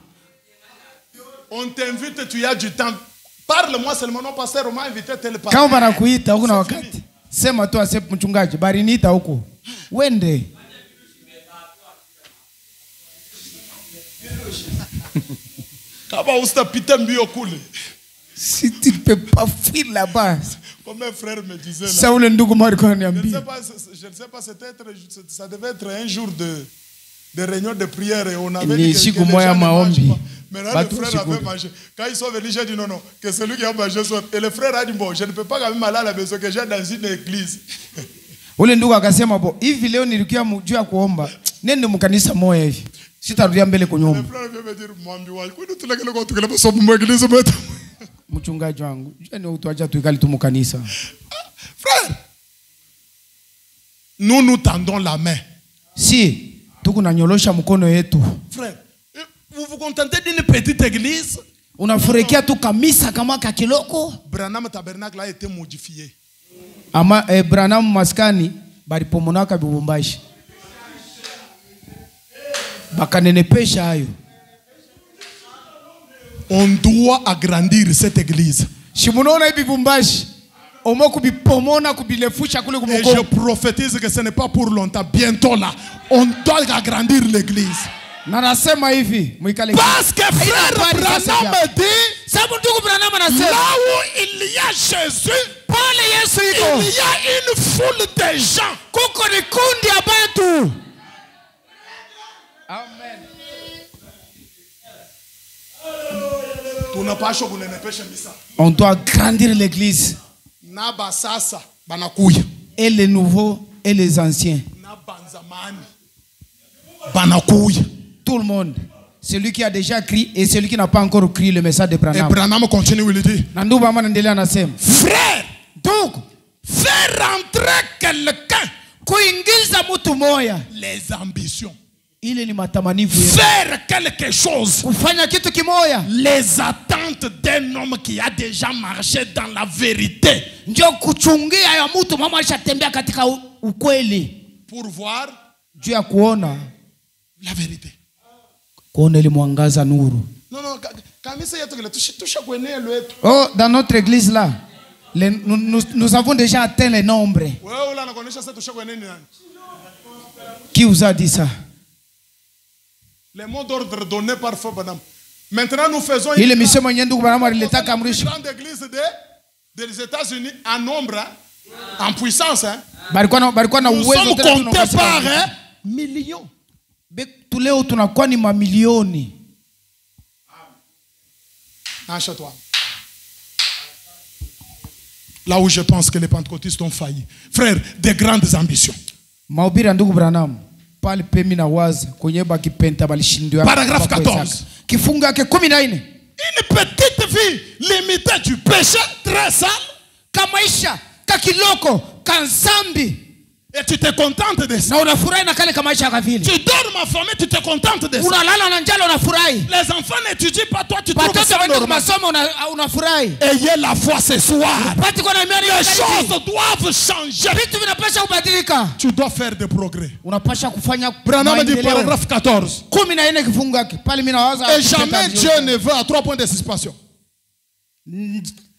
On t'invite, tu as du temps. Parle-moi seulement, non pasteur, on m'a invité tel pasteur. Kama banakuita huko na wakati. Sema tu asep mchungaji, bari niita huko. Wende. Kama usitapita mbio kule. Si tu ne peux pas fuir là-bas. Comme un frère me disait là. Ça ou le ndugu mariko ananiambia. Je ne sais pas, ça devait être un jour de réunion de prière et on avait dit que siku moya maombi. Maintenant le frère avait mangé. Quand ils sont venus, j'ai dit non, que celui qui a mangé soit. Et le frère a dit bon, je ne peux pas quand même aller à la maison que j'ai dans une église. Ule ndugu akasema bo, hivi leo nilikia mjua ya kuomba. Nende mkanisa moja hivi. Sitarudia mbele kwa nyumba. Le frère vient me dire mwambi wali, kwa nini tulekele kwa tukele kwa sababu mweglise mwetu. Mchungaji wangu, jani utuacha tuikali tu mkanisa. Frère, nous tendons la main. Si tuko nanyolosha mkono yetu. Frère, vous vous contentez d'une petite église? Unafurikia tu kamisa kama kakiloko. Branham tabernacle a été modifié. Ama Branham maskani balipomonaka bibumbashi. Bakanenepesha hayo. On doit agrandir cette église. Shimunaona hivi bibumbashi. Omo kubipomona kubilefusha kule kumoko. Et je prophétise que ce n'est pas pour longtemps. Bientôt là, on doit agrandir l'église. Na nasema hivi, muikale. Parce que frère Branham me dit, sababu ndugu Branham anasema, là où il y a Jésus, pale Yesu iko, il y a une foule de gens. Kuko ni kundi ya batu. Amen. Tunapaswa kunenepesha misa. On doit agrandir l'église. Na basasa banakuya. Et les nouveaux et les anciens. Na banzamani banakuya. Tout le monde. Celui qui a déjà crié et celui qui n'a pas encore crié le message de Branham. Et Branham continue, il dit. Frère, donc, faire rentrer quelqu'un. Kuingiza mtu moya. Les ambitions. Ile ni matamanivu yetu. Faire quelque chose. Kufanya kitu kimoya. Les attentes d'un homme qui a déjà marché dans la vérité. Ndio kuchungia ya mtu mama alishatembea katika ukweli. Pour voir Juu ya kuona la vérité. Kuona ile mwangaza nuru. Non, kamisa yetu kile tusha kuenea letu. Oh, dans notre église là, nous avons déjà atteint les nombres. Wewe ula anakuonesha sasa tusha kuenea nani? Qui vous a dit ça? Les mots d'ordre donnés par Feu Banam. Maintenant nous faisons une grande église des États-Unis en nombre, en puissance. Nous sommes comptés par millions. Tous les autres tunakuwa ni mamilioni. Achète-toi. Là où je pense que les pentecôtistes ont failli. Frère, des grandes ambitions. Mahubiri ndugu Branham. Pale pemi na waza kwenye bakipenta balishindwa. Paragraphe 14. Kifungu yake 14. Une petite vie limitée du péché très sale. Kamaisha kakiloko kansambi. Et tu te contentes de ça. Na unafurahi na kale kamaisha kavile. Tu dors ma famille, tu te contentes de ça. Unalala na njala unafurahi. Les enfants n'étudient pas, toi tu trouves ça normal. Unafurahi. Ayez la foi ce soir. Les choses doivent changer. Tu dois faire des progrès. Branham dit paragraphe 14. Et jamais Dieu ne va à 3 points de suspension.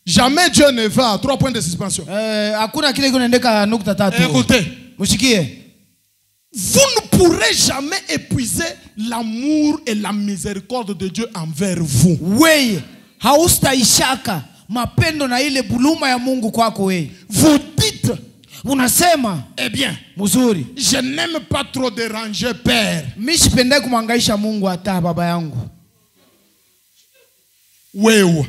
Jamais Dieu ne va à 3 points de suspension. Écoutez. Vous ne pourrez jamais épuiser l'amour et la miséricorde de Dieu envers vous. Oui. Haustaishaka mapendo na ile buluma ya Mungu kwako wewe. Vous dites, unasema, eh bien, mzuri, je n'aime pas trop déranger Père. Mimi sipende kumhangaisha Mungu hata baba yangu. Wewe,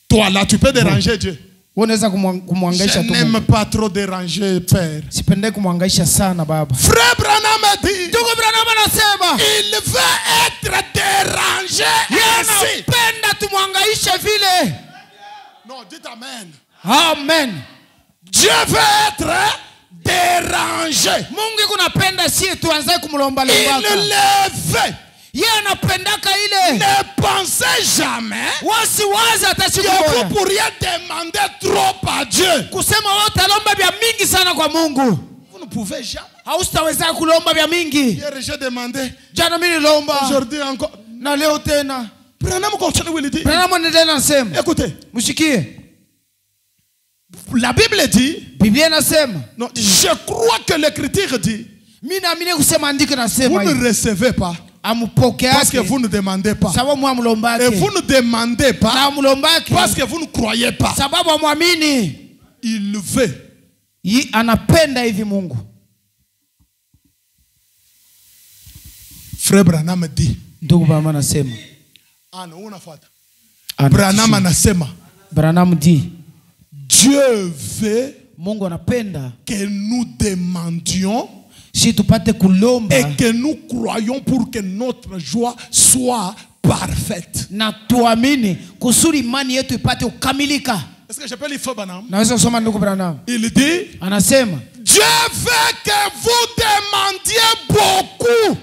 toi là tu peux déranger Dieu. Unaweza kumhangaisha tu. Je n'aime pas trop déranger Père. Sipende kumhangaisha sana baba. Frère Branham a dit, ndugu Branham anasema, il veut être dérangé. Yesu penda tumhangaishe vile. Non, dites amen. Amen. Dieu veut être dérangé. Mungu kunapenda sie tuanze kumlomba lomba. Il le veut. Ne pensez jamais que vous pourriez demander trop à Dieu. Vous ne pouvez jamais. Hier j'ai demandé. Aujourd'hui encore. Branham continue, il dit. Écoutez. La Bible dit. Non, je crois que l'Écriture dit. Vous ne recevez pas. Parce que vous ne demandez pas. Et vous ne demandez pas. Parce que vous ne croyez pas. Il veut. Frère Branham dit. Branham dit. Dieu veut que nous demandions. Et que nous croyons pour que notre joie soit parfaite. Est-ce que je peux lire Feu Banam? Il dit, Dieu veut que vous demandiez beaucoup.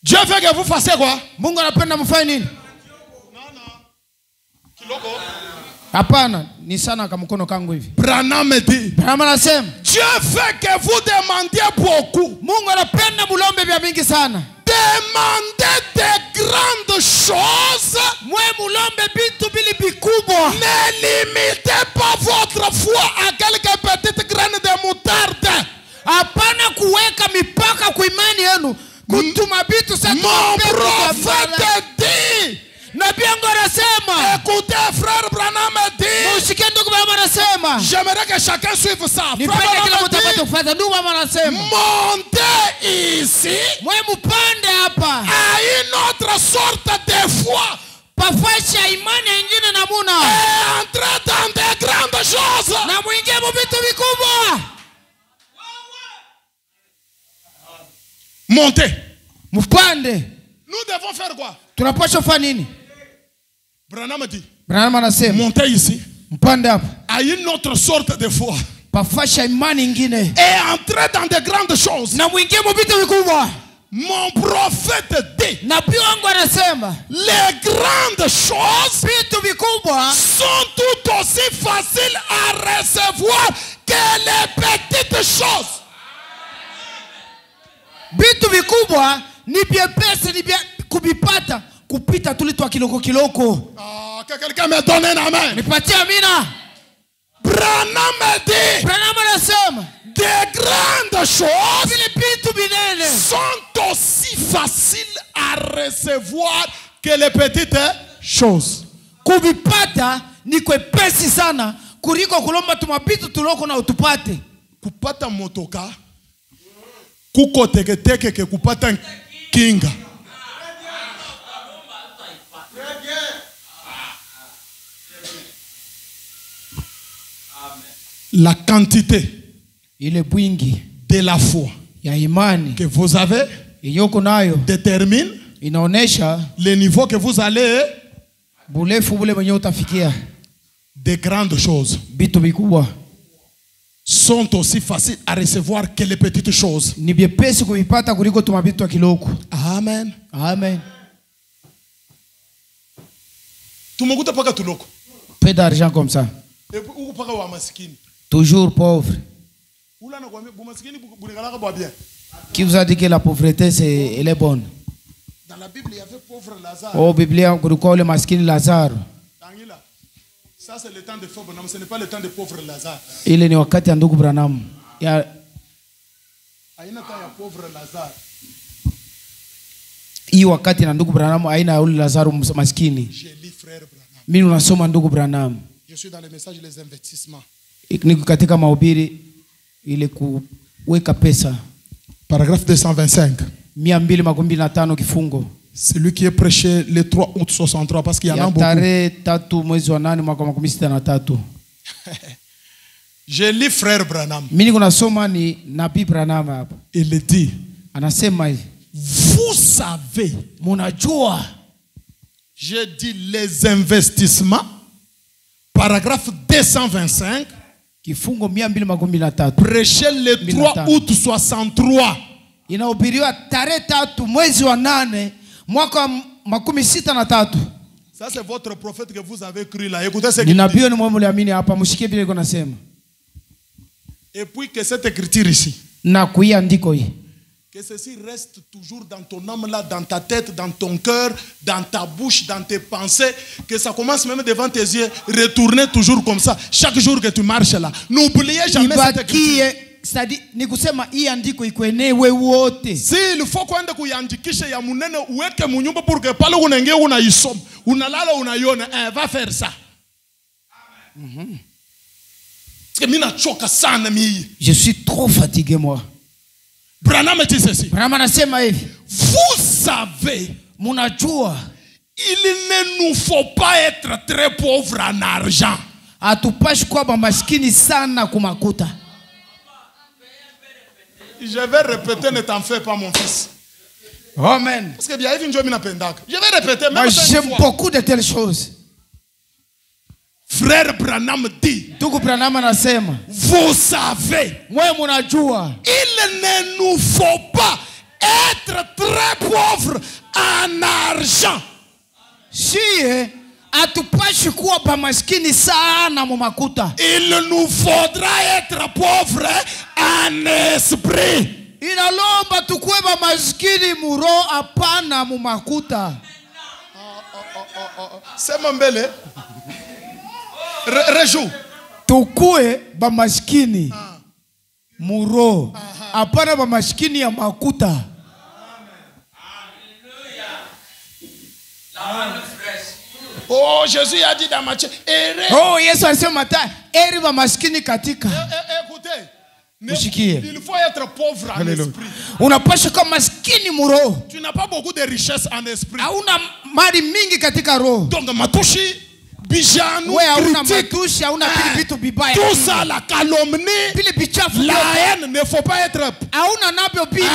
Dieu veut que vous fassiez quoi? Non. Hapana, ni sana kamkono kangu hivi. Branham dit. Branham anasema, Dieu veut que vous demandiez beaucoup. Mungu anapenda mulombe vya mingi sana. Demandez de grandes choses. Mwe mulombe bitu bili bikubwa. Ne limitez pas votre foi à quelques petites graines de moutarde. Hapana kuweka mipaka kwa imani yenu. Kutuma bitu sa mon prophète dit. Écoutez, frère Branham dit. J'aimerais que chacun suive ça. Montez ici à une autre sorte de foi. Et entrez dans de grandes choses. Montez. Nous devons faire quoi? Branham dit. Branham anasema, montez ici mpande hapa à une autre sorte de foi. pafasha imani ingine et entrer dans de grandes choses. na mwingie mvitu vikubwa. Mon prophète dit, Nabii wangu anasema les grandes choses vitu vikubwa sont tout aussi faciles à recevoir que les petites choses. vitu vikubwa ni vyepesi, ni vya kuvipata kupita tulitwa kiloko kiloko. Ah, que quelqu'un me donne un amen. Nipatie amina. Branham me dit, Branham anasema des grandes choses vile vitu vinene sont aussi faciles à recevoir que les petites choses. kuvipata ni kwepesi sana kuliko kulomba tumapitu tuloko na utupate. Kupata motoka kuko teketeke ke kupata kinga. La quantité Ile bwingi de la foi ya imani que vous avez yoko nayo détermine inaonesha le niveau que vous allez bulefu bule mwenye utafikia. des grandes choses Vitu vikubwa sont aussi faciles à recevoir que les petites choses. ni vyepesi kuvipata kuliko tumapitu ya kiloko. Amen. Amen. Tumukuta paka tuloko. Peu d'argent comme ça. Et uko paka wa maskini. Toujours pauvre. Ula na kwambia bu maskini bulikalaka bwa bien. Qui vous a dit que la pauvreté elle est bonne? Dans la Bible, il y avait pauvre Lazare. Oh, Biblia kulikuwa ule maskini Lazaro. Tangila. Ça c'est le temps de pauvre, non, ce n'est pas le temps de pauvre Lazare. Ile ni wakati ya ndugu Branham. Ya Aina ta ya pauvre Lazare. hii wakati na ndugu Branham aina ya ule Lazaro maskini. Je lis frère Branham. Mimi unasoma ndugu Branham. Je suis dans le message les investissements. Niko katika mahubiri ile kuweka pesa. Paragraphe 225. 225 kifungo. C'est lui qui est prêché le 3 août 63 parce qu'il y en a Ya beaucoup. tarehe 3 mwezi wa 8 mwaka 63. Je lis frère Branham. Mimi niko nasoma ni Nabii Branham hapa. Il dit, Anasema hivi, vous savez, munajua j'ai dit les investissements, paragraphe 225, kifungo 223 prêché le 3 août 63. inahubiriwa tarehe 3 mwezi wa 8 mwaka 63. Ça c'est votre prophète que vous avez cru là. Écoutez ce Ni qu'il dit. nabii ni mwe mliamini hapa, mshikie vile iko nasema. Et puis que cette écriture ici, Na kuiandiko hii que ceci reste toujours dans ton âme là, dans ta tête, dans ton cœur, dans ta bouche, dans tes pensées, que ça commence même devant tes yeux, retourner toujours comme ça, chaque jour que tu marches là. N'oubliez jamais cette écriture. ibakie, sadi ni kusema hii andiko ikwenewe wote. Si il faut kwenda kuiandikisha ya munene uweke munyumba pour que pale unaingia unaisoma, unalala unaiona, va faire ça. Parce que mimi nachoka sana mimi. Je suis trop fatigué moi. Branham dit ceci. Branham anasema hivi, Vous savez, munajua il ne nous faut pas être très pauvres en argent. hatupashi kuwa maskini sana kumakuta. Je vais répéter, ne t'en fais pas mon fils. Amen. Parce que bien hivi ndio mimi napendaka. Je vais répéter Moi même j'aime fois. beaucoup de telles choses. Frère Branham dit, Ndugu Branham anasema, vous savez, mwe munajua il ne nous faut pas être très pauvres en argent. shie hatupashi kuwa maskini sana mu makuta. Il nous faudra être pauvres en esprit. Inalomba tukuwe maskini muro, hapana mu makuta. Sema mbele. Rejoue. Tukuwe maskini muro, hapana maskini ya makuta. Oh, Jésus a dit dans Matthieu, Oh, Yesu alisema eri maskini katika. écoutez, Mushikie. il faut être pauvre en esprit. Unapasha kuwa maskini muro. Tu n'as pas beaucoup de richesse en esprit. Hauna mali mingi katika roho. Donc, Matouchi, Bijanu, Wewe hauna critique, matushi, hauna vile vitu vibaya. tout ça, la calomnie, Vile bichafu la vyote. haine, ne faut pas être Hauna navyo vile.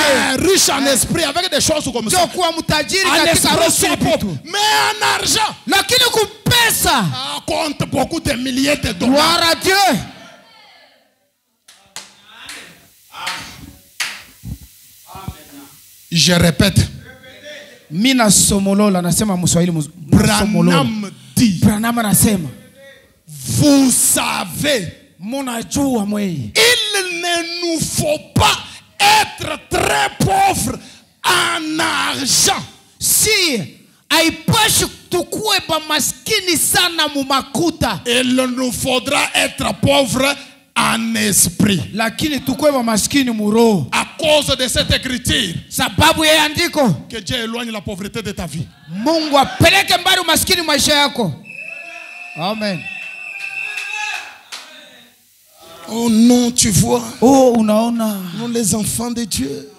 riche en esprit avec des choses comme ça. Sio kuwa mtajiri En katika roho esprit, vile pauvre. vitu. Mais en argent, Lakini kupesa, compte beaucoup de milliers de dollars. gloire à Dieu. Je répète. Mina somolola nasema mswahili Branham dit. Branham anasema. Vous savez. Munajua mwei. Il ne nous faut pas être très pauvres en argent. Si haipashi tukue ba maskini sana mu makuta. Il nous faudra être pauvres en esprit. Lakini tukue ba maskini mu roho. À cause de cette écriture. Sababu ya andiko. Que Dieu éloigne la pauvreté de ta vie. Mungu apeleke mbali maskini maisha yako. Amen. Oh non, tu vois. Oh, unaona. Nous les enfants de Dieu.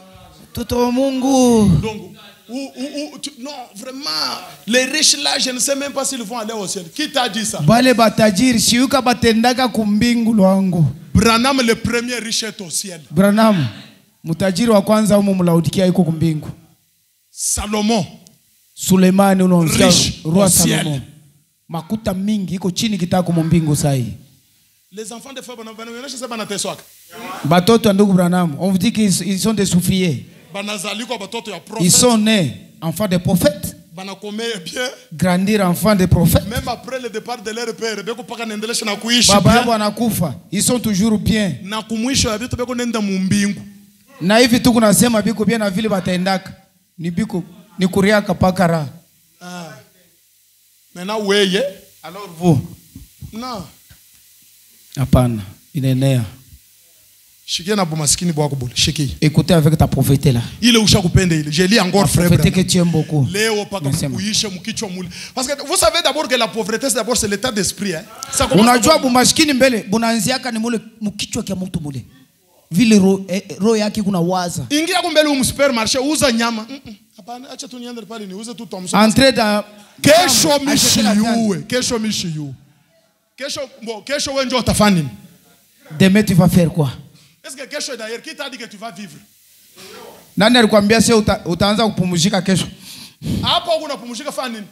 Toto wa Mungu. Donc, non, vraiment, les riches là, je ne sais même pas s'ils vont aller au ciel. Qui t'a dit ça? Bale batajiri siuka batendaka kumbingu lwangu. Branham, le premier riche, est au ciel. Branham, mutajiri wa kwanza humo mlaodikia yuko kumbingu. Salomon, Sulemani unaonsikia riche roi au ciel. Salomon. Makuta mingi iko chini kitako mumbingu sahi. Les enfants de frère Branham, je sais pas na teswaka. Batoto ndugu Branham, on vous dit qu'ils sont des soufiers. Ils sont nés enfants de prophètes. Grandir enfants de prophètes. Même après le départ de leur père, baba yabo anakufa. Ils sont toujours bien. Na hivi tu kunasema biko bien na vile bataendaka. Ni biko ni kuriaka pakara. Maintenant weye. Alors vous? Non. Hapana, inaenea. Écoutez avec ta prophétie là. Il est où je lis encore frère. Que tu aimes beaucoup. Parce que vous savez d'abord que la pauvreté c'est l'état d'esprit. Unajua bumaskini mbele bunaanziaka ni mule mkichwa kia mtu mule. Vile roho yake kuna waza. Ingia kumbele mu supermarché uza nyama. Hapana acha tu niende pale niuze tu tomso. Entrer dans kesho mishiyu. Kesho wewe ndio utafanya nini? Demain tu vas faire quoi? Est-ce que kesho d'ailleurs qui t'a dit que tu vas vivre? Nani alikwambia sasa utaanza kupumzika kesho? Hapo unapumzika fanya nini?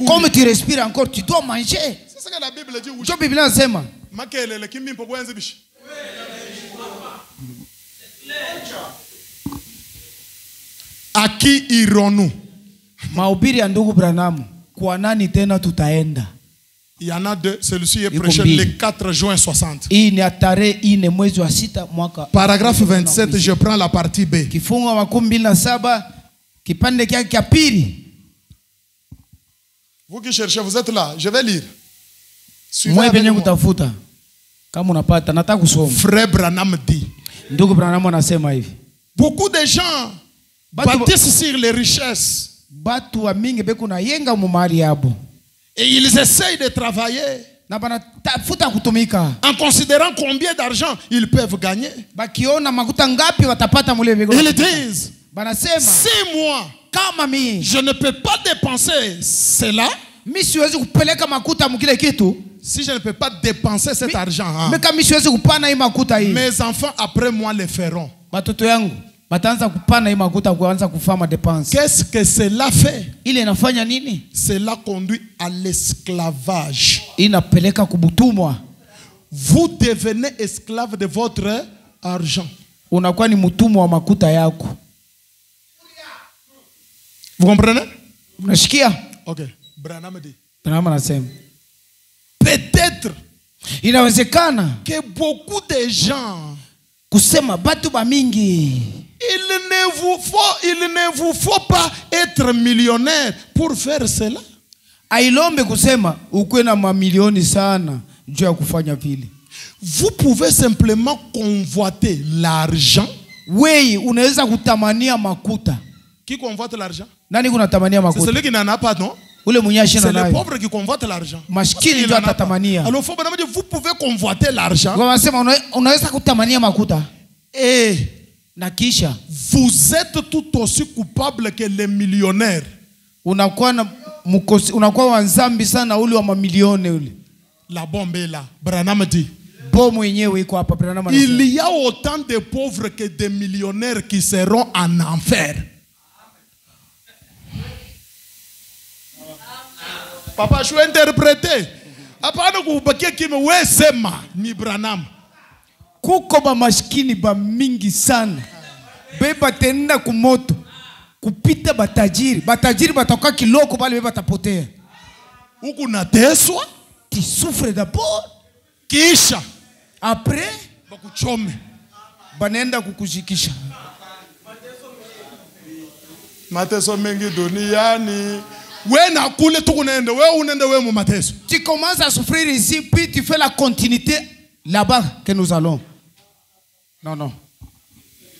Comme tu respires encore, tu dois manger. C'est ce que la Bible dit. Je Bible inasema. Makelele kimi mpopo enze bishi. À qui irons-nous? Mahubiri ya ndugu Branham, kwa nani tena tutaenda? Il y en a deux. Celui-ci est prêché le 4 juin 60. Paragraphe 27, je prends la partie B. Vous qui cherchez, vous êtes là. Je vais lire. Suivez avec moi. Frère Branham dit. Beaucoup de gens bâtissent sur les richesses. Et ils essayent de travailler en considérant combien d'argent ils peuvent gagner. Ils disent, si moi, je ne peux pas dépenser cela, si je ne peux pas dépenser cet argent, mes enfants après moi le feront. Qu'est-ce que cela fait? Cela conduit à l'esclavage. Vous devenez esclave de votre argent. Vous comprenez? Ok. Branham dit. Peut-être que beaucoup de gens il ne vous faut pas être millionnaire pour faire cela. Vous pouvez simplement convoiter l'argent. Qui convoite l'argent? C'est celui qui n'en a pas, non? C'est le pauvre qui convoite l'argent. Alors vous pouvez convoiter l'argent. Et vous êtes tout aussi coupable que les millionnaires. La bombe est là. Branham dit. Il y a autant de pauvres que de millionnaires qui seront en enfer. Papa, je suis interprété. Kuko ba maskini ba mingi sana. Beba tenda kumoto. kupita batajiri. Batajiri batakuwa kiloko bali batapotea. Huku nateswa, Tu souffres d'abord. kisha Après, bakuchome. banenda kukujikisha. Mateso mengi duniani. We na kule tukunende, we unende we mu mateso. Tu commences à souffrir ici, puis tu fais la continuité là-bas que nous allons. Non, non.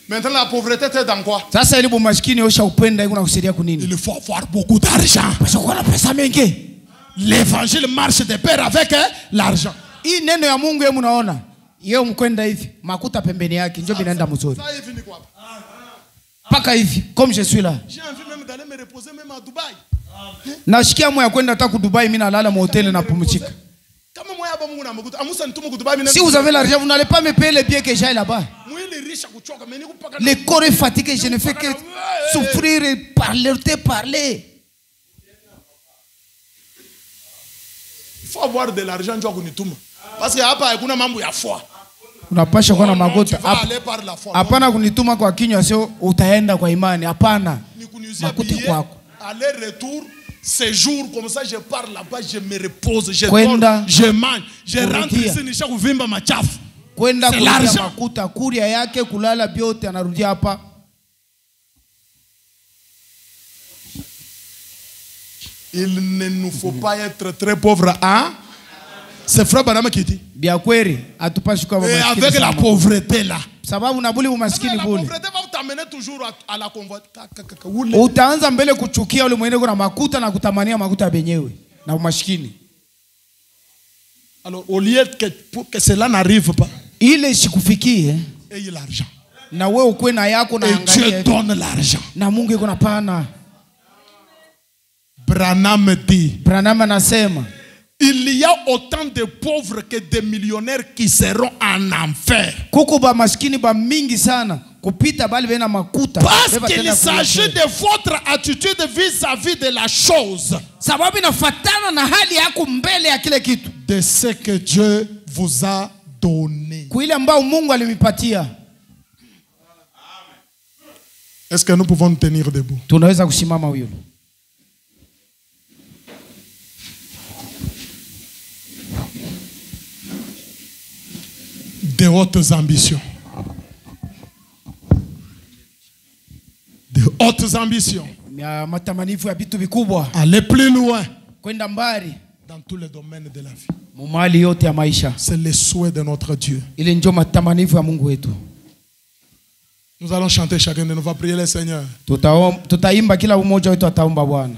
Maintenant la pauvreté t'es dans quoi? Sasa ile bumashikini osha upenda iko nakusaidia kunini? Il faut avoir beaucoup d'argent. Parce qu'on a pesa mengi. L'évangile marche de pair avec l'argent. Hii neno ya Mungu yeye mnaona. Yeye mkwenda hivi, makuta pembeni yake ndio binaenda mzuri. Ça est fini quoi? Paka hivi, comme je suis là. J'ai envie même d'aller me reposer même à Dubaï. Nashikia moyo kwenda hata ku Dubai, mimi nalala mu hotel na pumzika. Kama moya hapa Mungu na mkuta. Amusa nitume ku Dubai mimi. Si vous avez l'argent, vous n'allez pas me payer les billets que j'ai là-bas. Mwili riche kuchoka mimi kupaka. Le corps est fatigué, je ne fais que souffrir et parler. Il faut avoir de l'argent ndio kunituma. Parce que hapa hakuna mambo ya foi. Unapasha kuwa na magota. Tu vas aller par la foi. Hapana kunituma kwa kinywa sio utaenda kwa imani. Hapana. Nikunyuzia Makuti billet, kwako. aller-retour, séjour, comme ça je pars là-bas, je me repose, je Kwenda, dors, je mange, je rentre kurudia. ici, nisha kuvimba machafu. Kwenda C'est kulia l'argent. makuta, kuria yake, kulala biote anarudia hapa. Il ne nous faut pas être très pauvres, hein? C'est frère Banama qui dit. Bia kweli hatupashi kuwa Et maskini avec la sana. pauvreté là. Sababu unabuli La umaskini bule. pauvreté va t'amener toujours à la convoitise. Utaanza mbele kuchukia ule mwenye kuna makuta na kutamania makuta benyewe na umaskini. Alors au lieu que cela n'arrive pas, Ile isikufikie ayez l'argent. na wewe ukwe na yako na Et Dieu angalia donne l'argent. na Mungu yuko na pana. Branham dit. Branham anasema Il y a autant de pauvres que de millionnaires qui seront en enfer. kuko ba maskini ba mingi sana kupita bali bena makuta. Parce Beba qu'il tena s'agit kuya. de votre attitude vis-à-vis de la chose. Sababu inafatana na hali yako mbele ya kile kitu. De ce que Dieu vous a donné. Kwa ile ambao Mungu alimipatia. Est-ce que nous pouvons nous tenir debout? Tunaweza kusimama huyo. De hautes ambitions. De hautes ambitions. Ya matamanifu ya vitu vikubwa. Aller plus loin Kwenda mbali. dans tous les domaines de la vie. Mumali yote ya maisha. C'est le souhait de notre Dieu. Ile ndio matamanifu ya Mungu wetu. Nous allons chanter chacun de nous, va prier le Seigneur. Tutaimba kila mmoja wetu ataomba Bwana.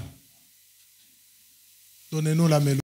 Donnez-nous la mélodie.